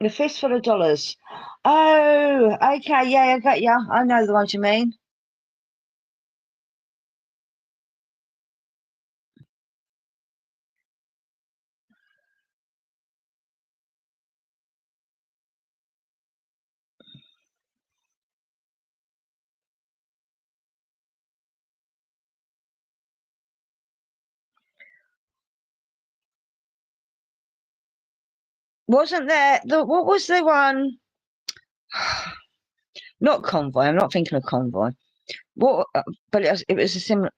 The Fistful of Dollars. Oh, okay, yeah, I got you. I know the ones you mean. Wasn't there what was the one? Not Convoy. I'm not thinking of Convoy. What? But it was a similar.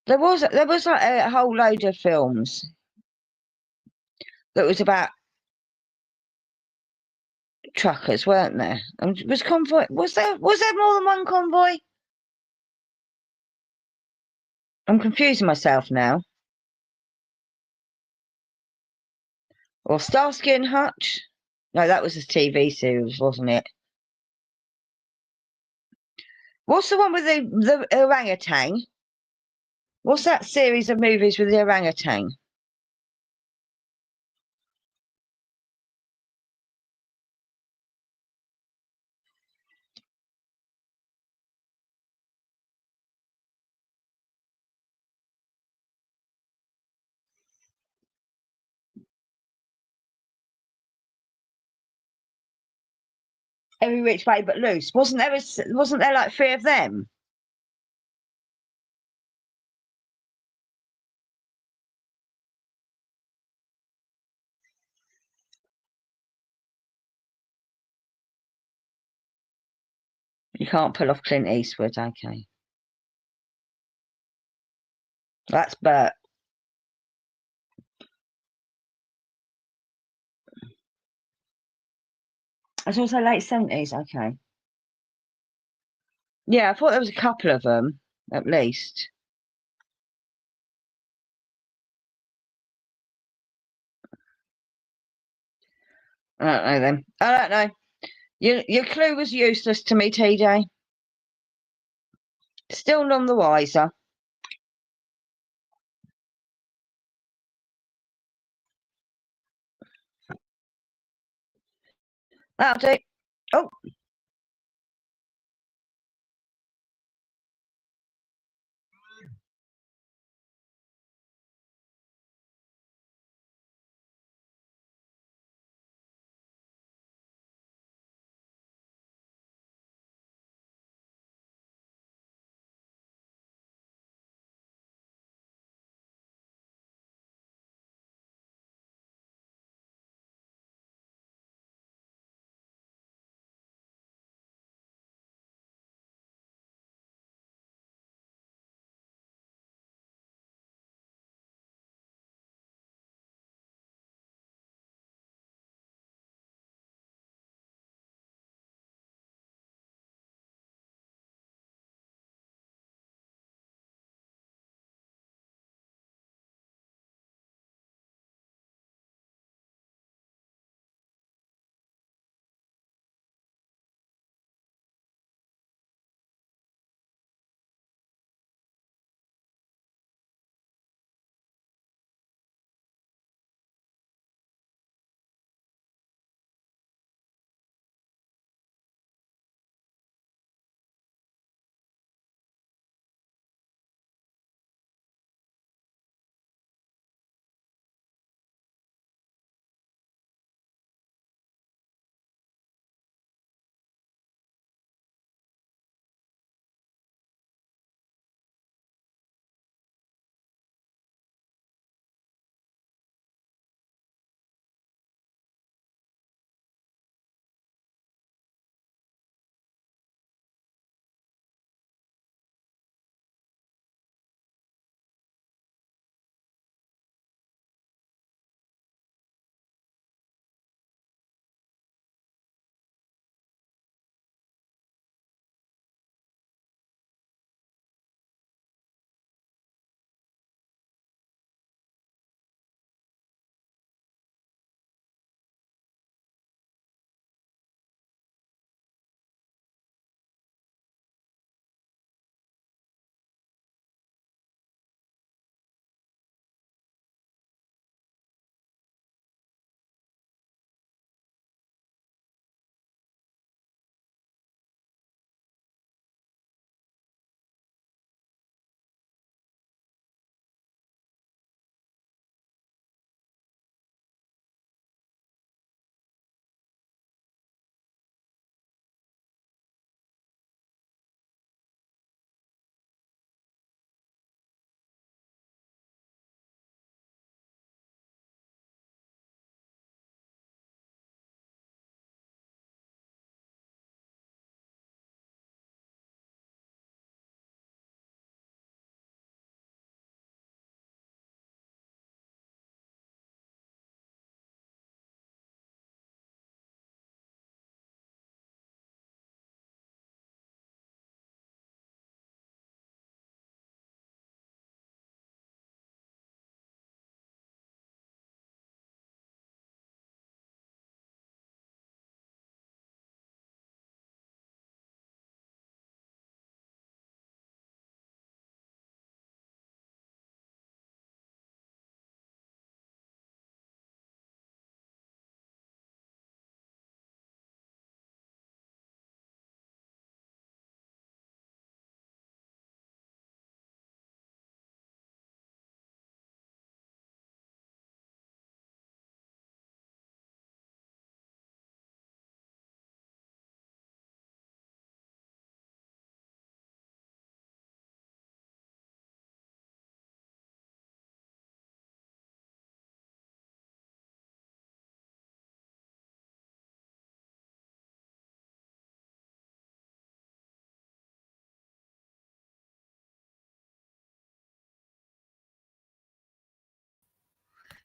There was like a whole load of films that was about truckers, weren't there? And was Convoy? Was there more than one Convoy? I'm confusing myself now. Or Starsky and Hutch? No, that was a TV series, wasn't it? What's the one with the orangutan? What's that series of movies with the orangutan? Every Which Way But Loose. Wasn't there like 3 of them? You can't pull off Clint Eastwood, okay. That's Bert. It's also late 70s, okay. Yeah, I thought there was a couple of them, at least. I don't know then. I don't know. Your clue was useless to me, TJ. Still none the wiser. That'll do. Oh,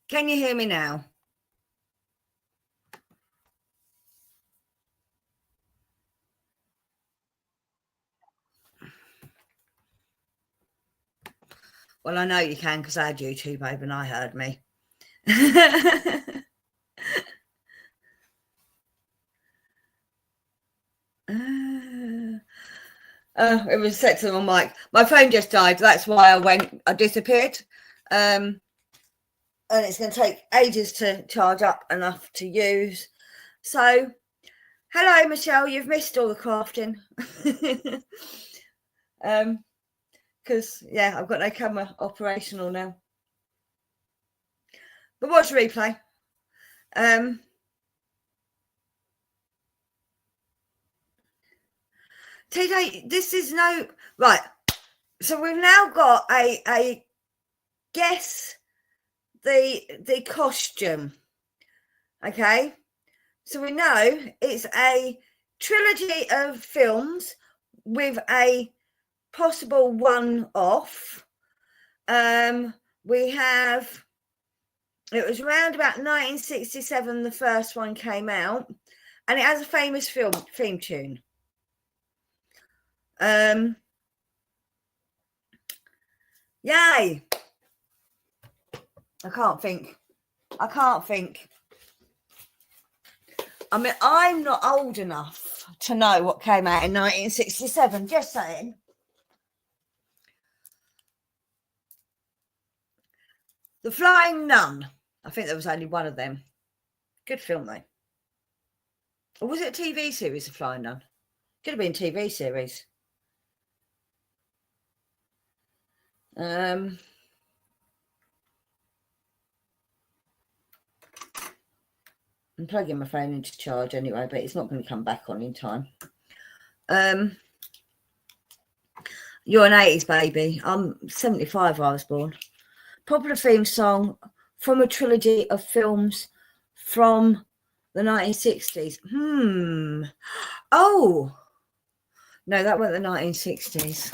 Can you hear me now? Well, I know you can because I had YouTube open. I heard me. It was set to my mic. My phone just died. That's why I disappeared. And it's going to take ages to charge up enough to use. So, hello, Michelle. You've missed all the crafting. Because, yeah, I've got no camera operational now. But watch replay. TJ, this is no... Right. So we've now got a guess the costume. Okay. So we know it's a trilogy of films with a possible one-off. We have... It was around about 1967 the first one came out, and it has a famous theme tune. Yay! I can't think. I mean, I'm not old enough to know what came out in 1967, just saying. The Flying Nun. I think there was only one of them. Good film, though. Or was it a TV series, The Flying Nun? Could have been a TV series. I'm plugging my phone into charge anyway, but it's not going to come back on in time. You're an 80s baby. I'm 75. I was born. Popular theme song from a trilogy of films from the 1960s. Oh, no, that wasn't the 1960s.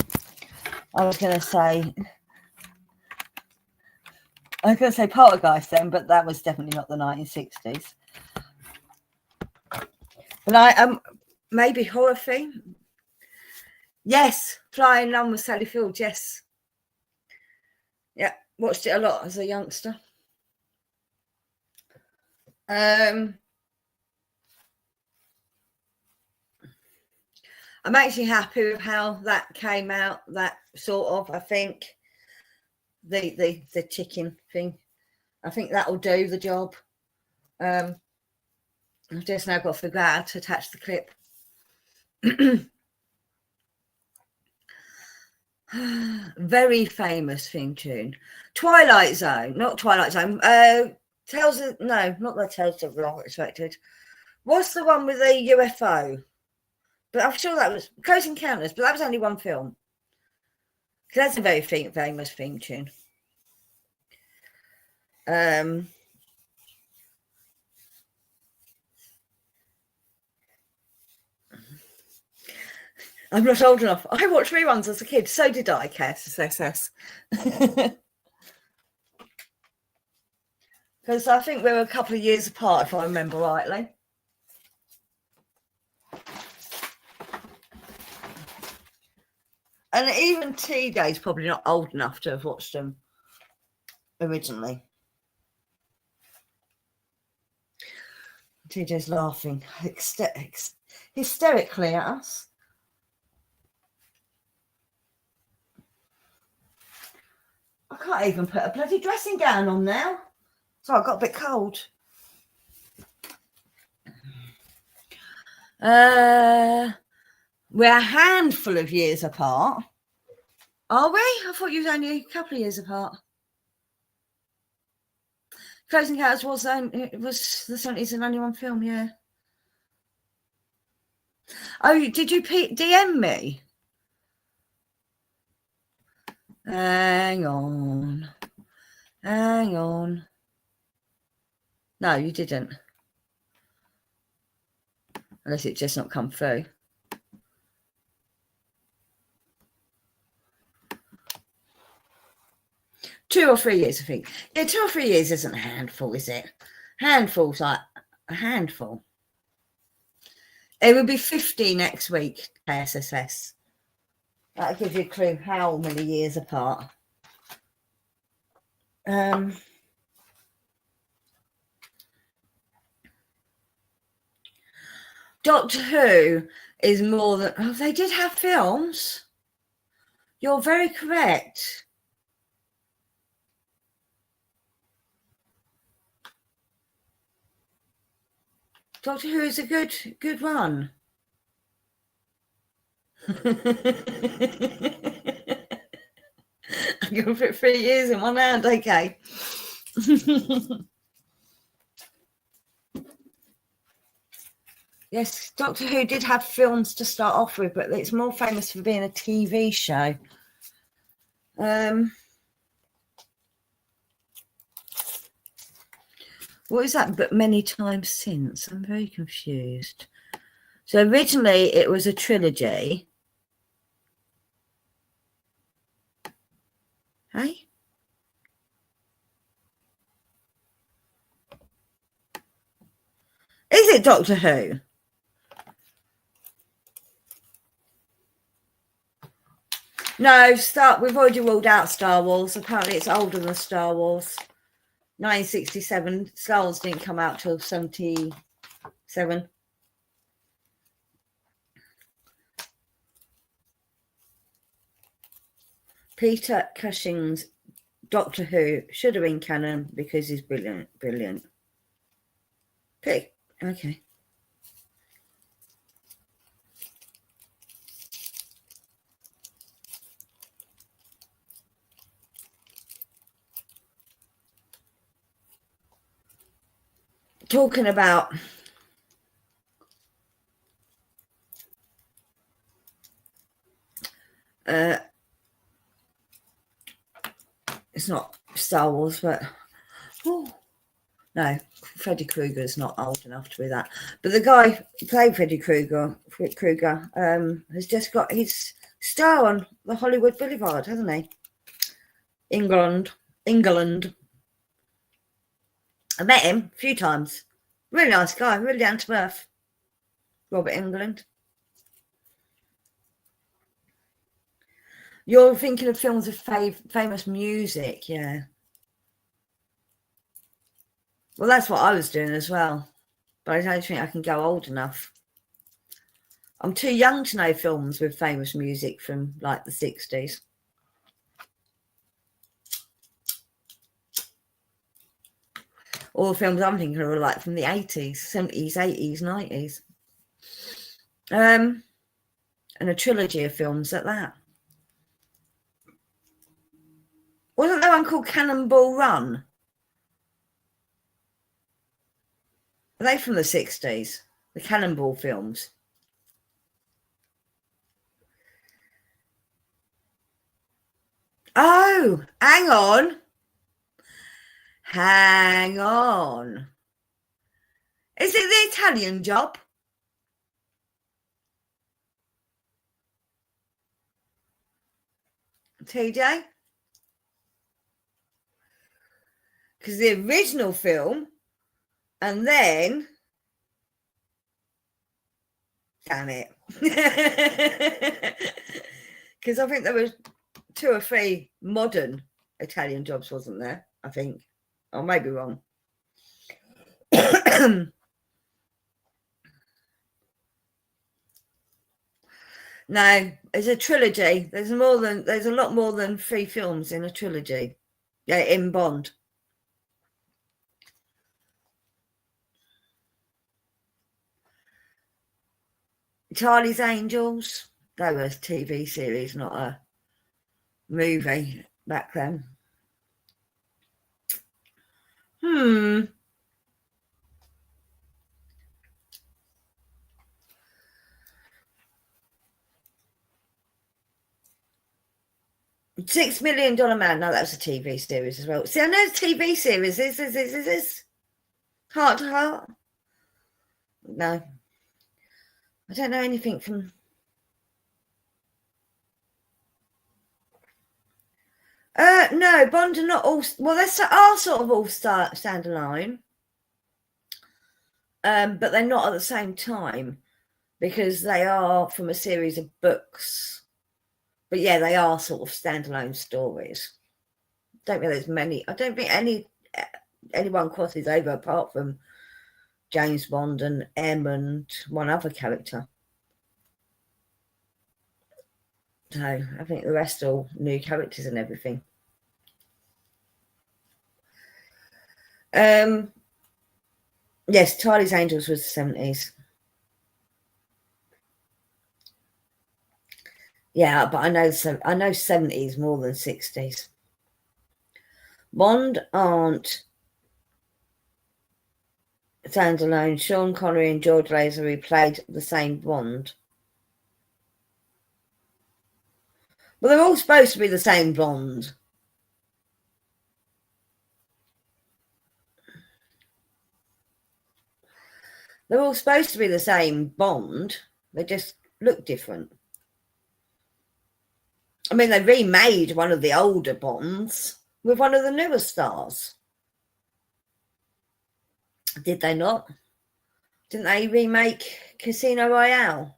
I was going to say Poltergeist then, but that was definitely not the 1960s. But maybe horror theme. Yes, Flying Nun with Sally Field. Yes, yeah, watched it a lot as a youngster. I'm actually happy with how that came out. That sort of, I think, the chicken thing. I think that'll do the job. I've just now got to figure out how to attach the clip. Very famous theme tune. Twilight Zone, not Twilight Zone. Tales of... No, not the Tales of the Unexpected. What's the one with the UFO? But I'm sure that was Close Encounters, but that was only one film. That's a very famous theme tune. I'm not old enough. I watched reruns as a kid. So did I, KSSS. Because I think we were a couple of years apart, if I remember rightly. And even TJ's probably not old enough to have watched them originally. TJ's laughing hysterically at us. I can't even put a bloody dressing gown on now. So I got a bit cold. We're a handful of years apart. Are we? I thought you was only a couple of years apart. Close Encounters was the 70s and only one film, yeah. Oh, did you DM me? Hang on. No, you didn't. Unless it just not come through. 2 or 3 years, I think. Yeah, 2 or 3 years isn't a handful, is it? Handful's like a handful. It will be 50 next week, KSSS. That'll give you a clue how many years apart. Doctor Who is more than... Oh, they did have films. You're very correct. Doctor Who is a good one. I'm going to put 3 years in one hand, okay. Yes, Doctor Who did have films to start off with, but it's more famous for being a TV show. What is that? But many times since? I'm very confused. So originally it was a trilogy. Hey? Is it Doctor Who? No, we've already ruled out Star Wars. Apparently it's older than Star Wars. 1967. Star Wars didn't come out till 77. Peter Cushing's Doctor Who should have been canon because he's brilliant. Okay. Talking about it's not Star Wars, but no, Freddy Krueger's not old enough to be that. But the guy who played Freddy Krueger, has just got his star on the Hollywood Boulevard, hasn't he? England. I met him a few times. Really nice guy, really down to earth. Robert England. You're thinking of films of famous music, yeah. Well, that's what I was doing as well. But I don't think I can go old enough. I'm too young to know films with famous music from like the 60s. All the films I'm thinking of are like from the 80s, 70s, 80s, 90s. And a trilogy of films at that. Wasn't there one called Cannonball Run? Are they from the 60s? The Cannonball films? Oh, hang on. Is it the Italian Job? TJ? Because the original film, and then, damn it. Because I think there was 2 or 3 modern Italian Jobs, wasn't there? I think. I may be wrong. No, it's a trilogy. There's a lot more than 3 films in a trilogy. Yeah, in Bond. Charlie's Angels. That was a TV series, not a movie back then. $6 Million Man. No, that was a TV series as well. See, I know TV series. Is this Heart to Heart? No. I don't know anything from... No, Bond are not all. Well, they are sort of all standalone, but they're not at the same time because they are from a series of books. But yeah, they are sort of standalone stories. Don't think there's many. I don't think anyone crosses over apart from James Bond and M and one other character. So I think the rest are all new characters and everything. Yes, Charlie's Angels was the 70s. Yeah, but I know 70s more than 60s. Bond aren't standalone. Sean Connery and George Lazenby played the same Bond. Well, they're all supposed to be the same Bond. They're all supposed to be the same Bond. They just look different. I mean, they remade one of the older Bonds with one of the newer stars. Did they not? Didn't they remake Casino Royale?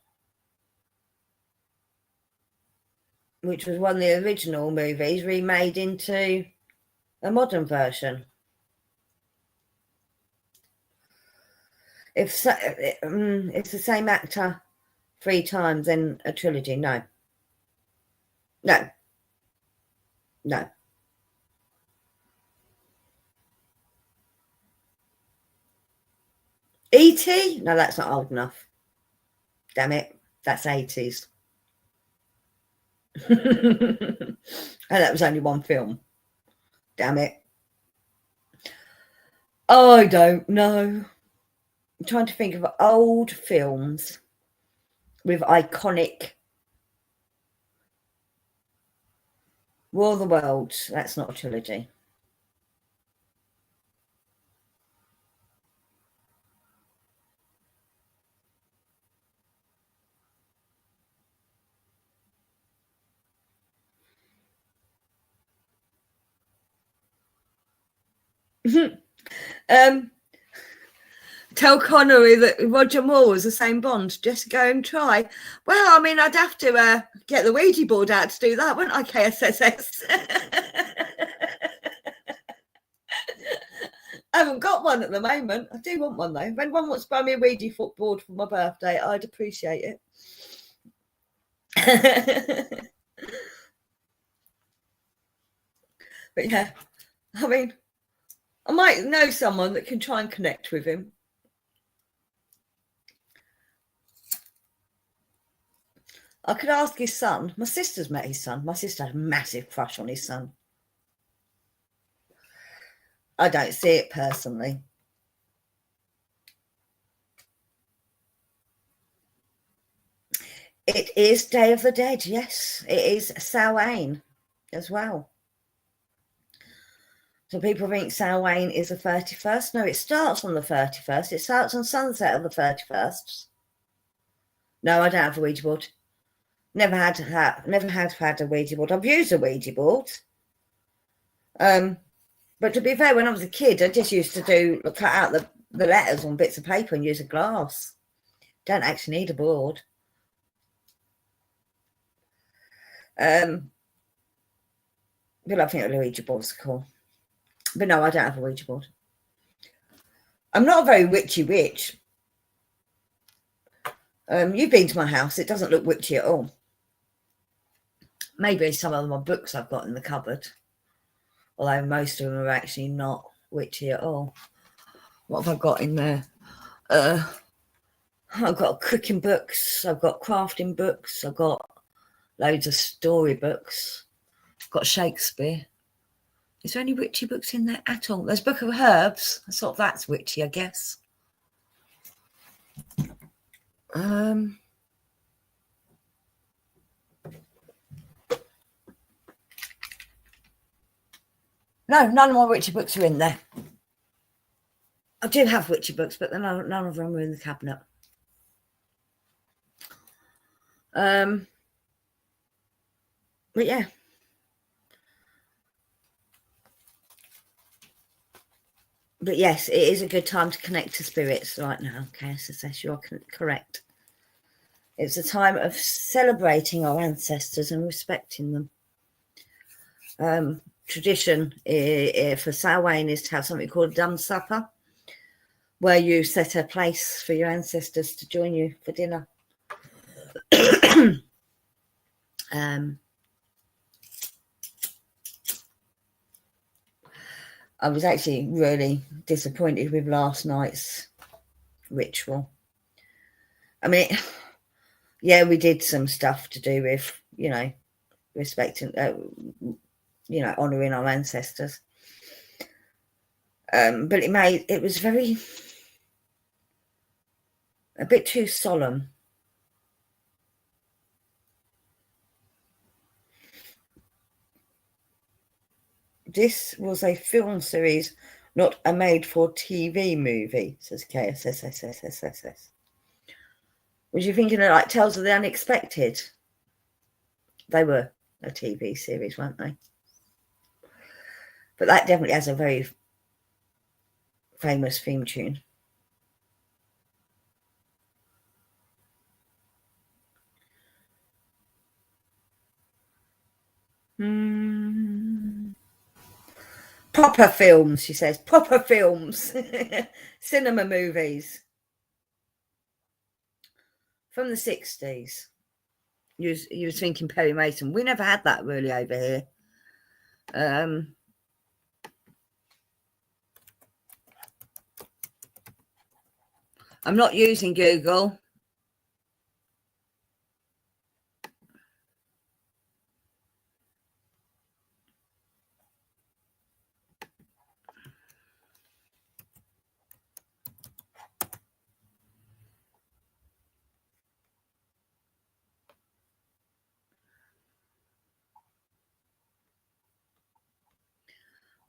Which was one of the original movies remade into a modern version. If it's the same actor 3 times, then a trilogy. No. E.T.? No, that's not old enough. Damn it. That's 80s. And that was only one film. Damn it. I don't know. I'm trying to think of old films with iconic. War of the Worlds. That's not a trilogy. Tell Connery that Roger Moore was the same Bond. Just go and try. Well, I mean, I'd have to get the Ouija board out to do that, wouldn't I, KSSS? I haven't got one at the moment. I do want one, though. If anyone wants to buy me a Ouija board for my birthday, I'd appreciate it. But yeah, I mean, I might know someone that can try and connect with him. I could ask his son. My sister's met his son. My sister had a massive crush on his son. I don't see it personally. It is Day of the Dead, yes. It is Samhain as well. So people think Samhain is the 31st. No, it starts on the 31st. It starts on sunset of the 31st. No, I don't have a Ouija board. Never had a Ouija board. I've used a Ouija board. But to be fair, when I was a kid, I just used to cut out the letters on bits of paper and use a glass. Don't actually need a board. But I think a Ouija board's cool. But no, I don't have a Ouija board. I'm not a very witchy witch. You've been to my house. It doesn't look witchy at all. Maybe some of my books I've got in the cupboard. Although most of them are actually not witchy at all. What have I got in there? I've got cooking books. I've got crafting books. I've got loads of story books. I've got Shakespeare. Is there any witchy books in there at all? There's Book of Herbs. I thought that's witchy, I guess. No, none of my witchy books are in there. I do have witchy books, but none of them are in the cabinet. But yeah. But yes, it is a good time to connect to spirits right now. KSSS, you are correct. It's a time of celebrating our ancestors and respecting them. Tradition for Samhain is to have something called a dumb supper, where you set a place for your ancestors to join you for dinner. I was actually really disappointed with last night's ritual. I mean, yeah, we did some stuff to do with, you know, respecting, you know, honouring our ancestors. But it was a bit too solemn. This was a film series, not a made-for-TV movie, says KSSSSSS. Was you thinking of like Tales of the Unexpected? They were a TV series, weren't they? But that definitely has a very famous theme tune. Proper films, she says. Proper films. Cinema movies. From the 60s. You was thinking Perry Mason. We never had that really over here. I'm not using Google.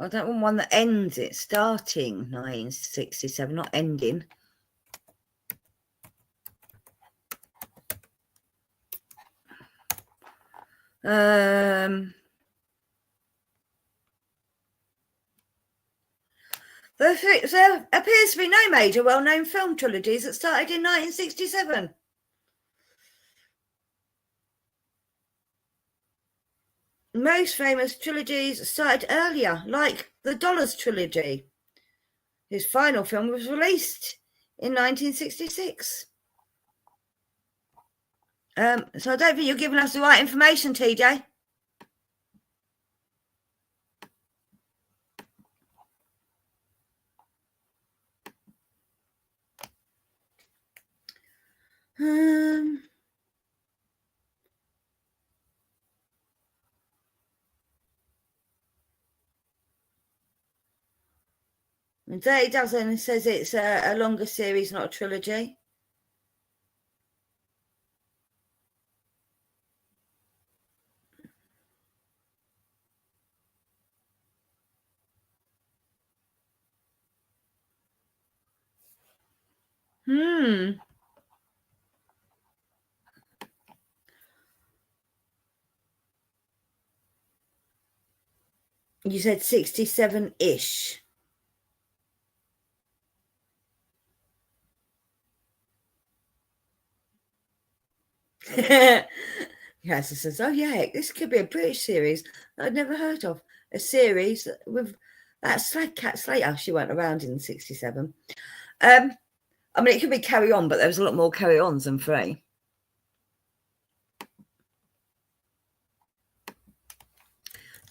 I don't want one that ends it, starting 1967, not ending. There appears to be no major well-known film trilogies that started in 1967. Most famous trilogies started earlier, like the Dollars trilogy. His final film was released in 1966. So I don't think you're giving us the right information, TJ. It doesn't. It says it's a longer series, not a trilogy. You said 67-ish. Yes, it says, oh yeah, this could be a British series I'd never heard of. A series with that Cat Slater. She weren't around in 67. I mean, it could be Carry On, but there was a lot more Carry Ons than Free.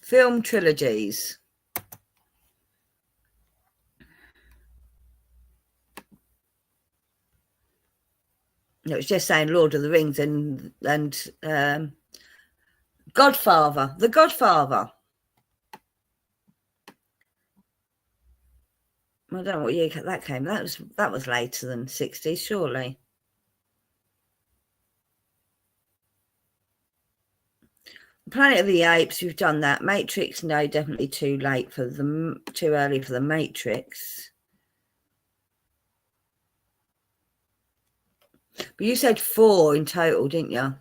Film trilogies. It was just saying Lord of the Rings and Godfather. The Godfather. I don't know what year that came. That was later than 60s, surely. Planet of the Apes, we've done that. Matrix, no, definitely too early for the Matrix. But you said 4 in total, didn't you?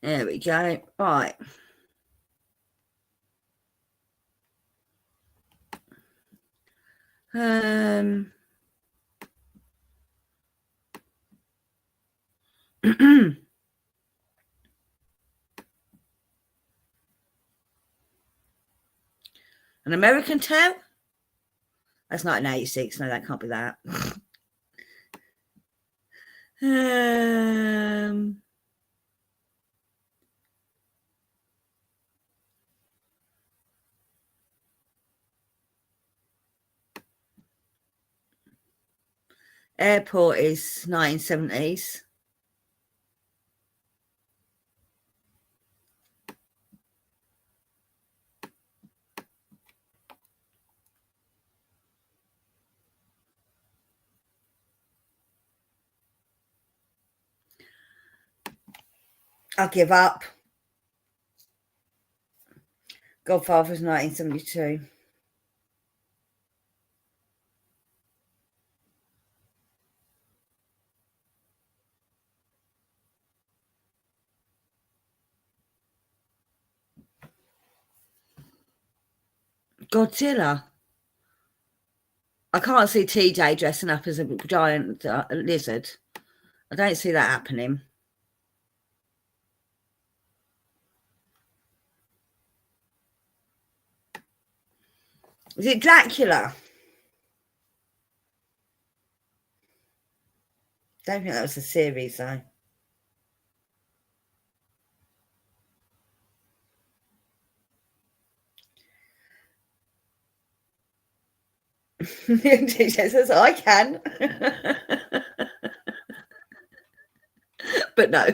There we go. Right. An American town? That's 1986. No, that can't be that. Airport is 1970s. I'll give up. Godfather's 1972. Godzilla. I can't see TJ dressing up as a giant lizard. I don't see that happening. Is it Dracula? Don't think that was a series, though. TJ says, I can. But no.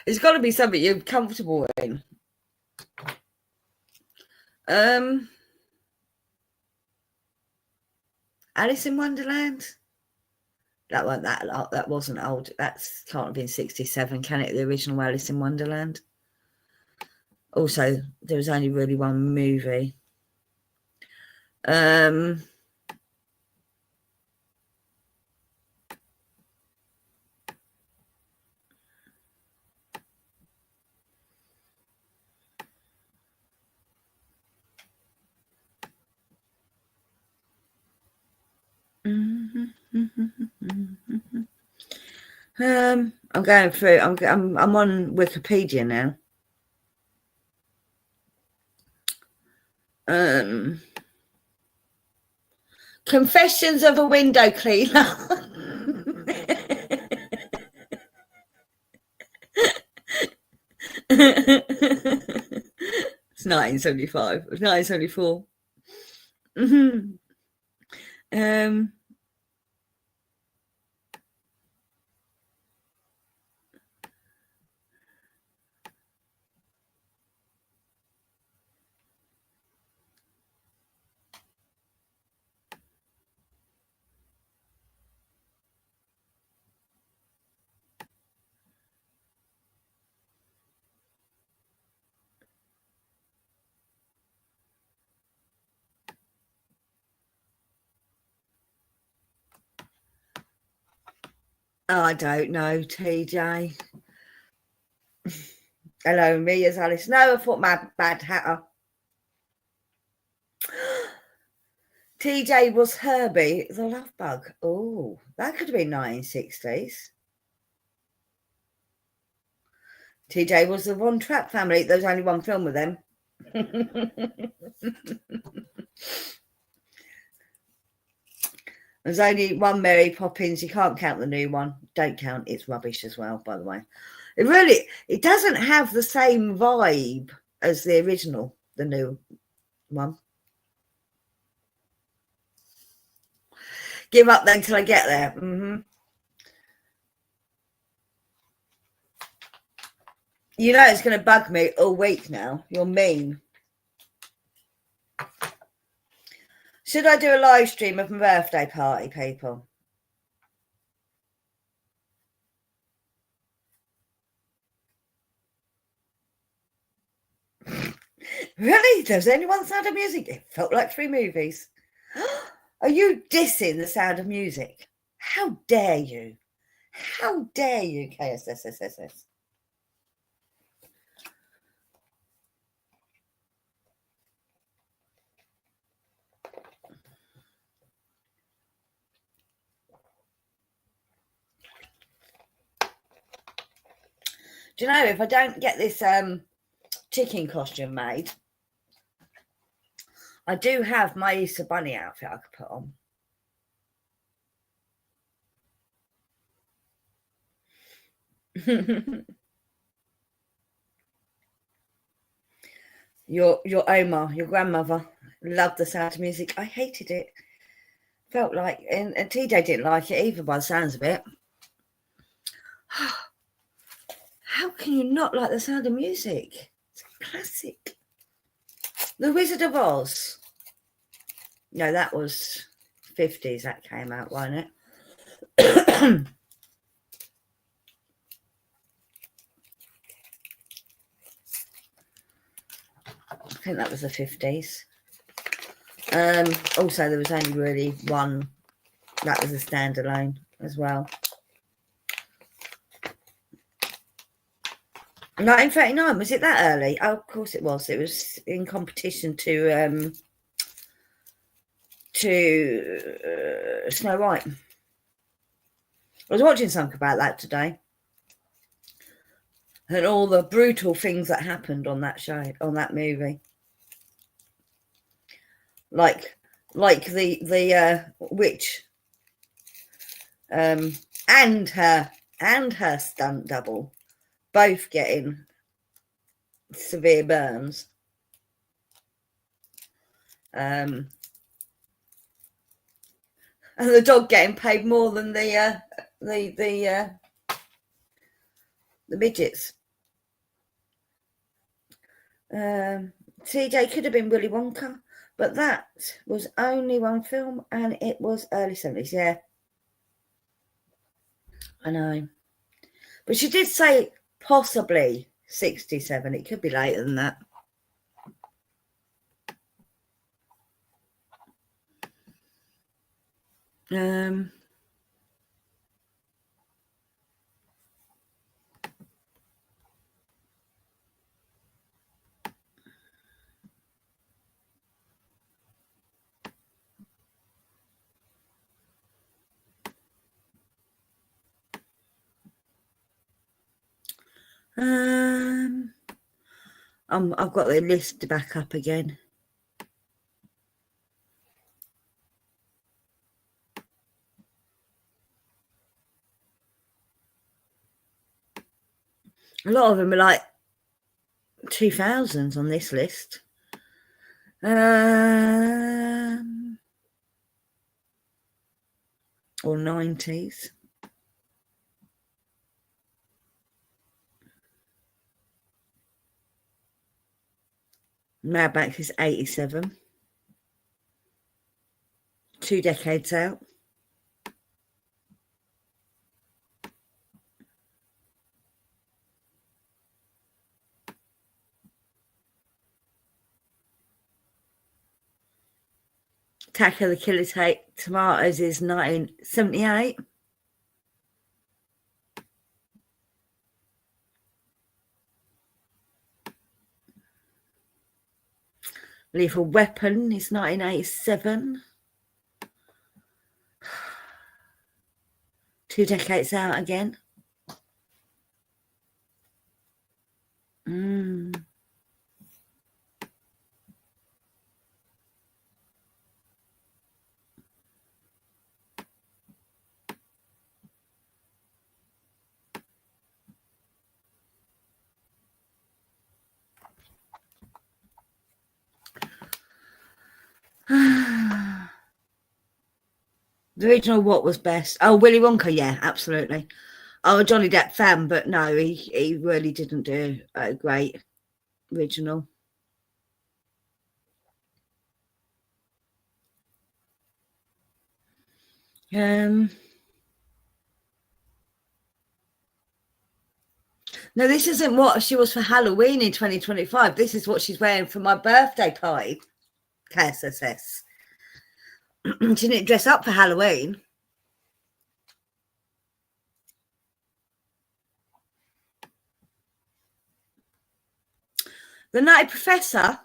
It's got to be something you're comfortable in. Alice in Wonderland? That wasn't that wasn't old. That can't have been 67, can it? The original Alice in Wonderland. Also, there was only really one movie. I'm going through. I'm on Wikipedia now. Confessions of a Window Cleaner. It's 1975. 1974. I don't know, TJ. Hello, me as Alice. No, I thought Mad Hatter. TJ was Herbie the Love Bug. Oh, that could have been 1960s. TJ was the Von Trapp family. There was only one film with them. There's only one Mary Poppins. You can't count the new one. Don't count. It's rubbish as well, by the way. It doesn't have the same vibe as the original, the new one. Give up then till I get there. You know it's going to bug me all week now. You're mean. Should I do a live stream of my birthday party, people? Really? Does anyone Sound of Music? It felt like 3 movies. Are you dissing the Sound of Music? How dare you? How dare you, KSSSS? Do you know, if I don't get this chicken costume made, I do have my Easter Bunny outfit I could put on. Your Oma, your grandmother, loved the sound of music. I hated it. Felt like, and TJ didn't like it either by the sounds of it. How can you not like the sound of music? It's a classic. The Wizard of Oz. No, that was 50s that came out, wasn't it? I think that was the 50s. Also, there was only really one that was a standalone as well. 1939, was it that early? Oh, of course it was. It was in competition to Snow White. I was watching something about that today, and all the brutal things that happened on that show, on that movie. Like the witch, and her stunt double, both getting severe burns. And the dog getting paid more than the midgets. TJ could have been Willy Wonka, but that was only one film, and it was early 70s. Yeah, I know. But she did say possibly 67. It could be later than that. I've got the list back up again. A lot of them are like 2000s on this list. Or 90s. Mad Max is 87. 2 decades out. Attack of the Killer Tomatoes is 1978. Lethal Weapon is 1987. 2 decades out again. The original what was best? Oh, Willy Wonka, yeah, absolutely. I'm a Johnny Depp fan, but no, he really didn't do a great original. No, this isn't what she was for Halloween in 2025. This is what she's wearing for my birthday party. KSSS. She didn't dress up for Halloween. The Nutty Professor.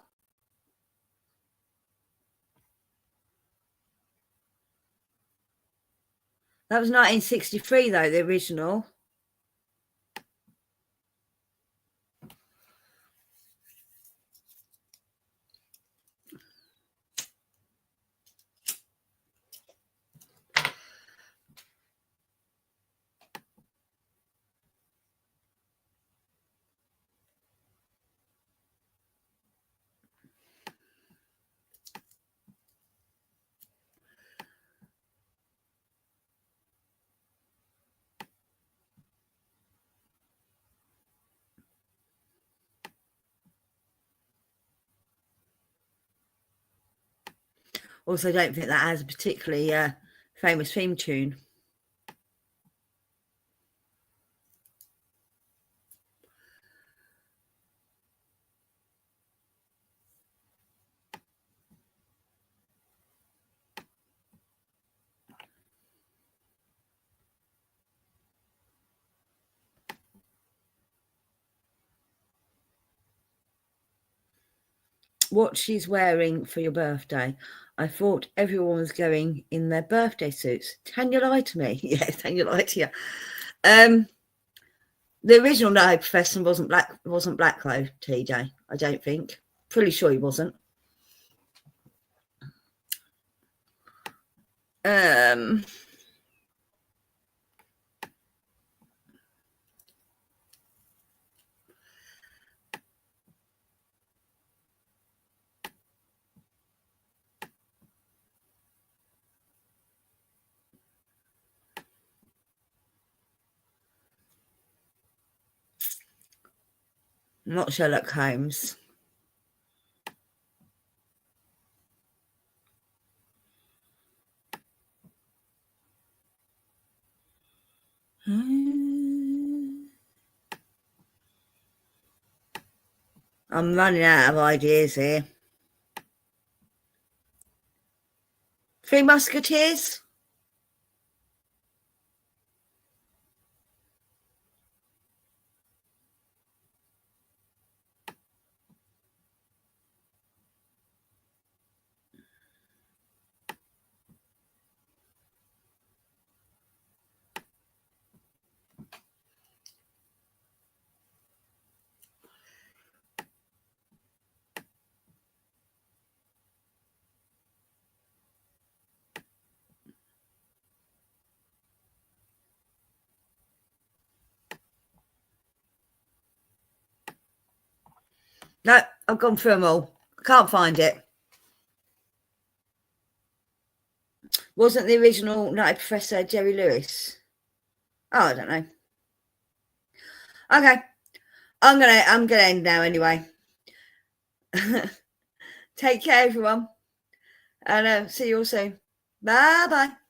That was 1963, though, the original. Also, I don't think that has a particularly famous theme tune. What she's wearing for your birthday. I thought everyone was going in their birthday suits. Tanya lied to me. Yes, Tanya lied to you. The original No Professor wasn't black though, TJ. I don't think. Pretty sure he wasn't. Not Sherlock Holmes. I'm running out of ideas here. Three Musketeers? No, I've gone through them all. I can't find it. Wasn't the original Nutty Professor Jerry Lewis? Oh, I don't know. Okay. I'm gonna end now anyway. Take care, everyone. And see you all soon. Bye bye.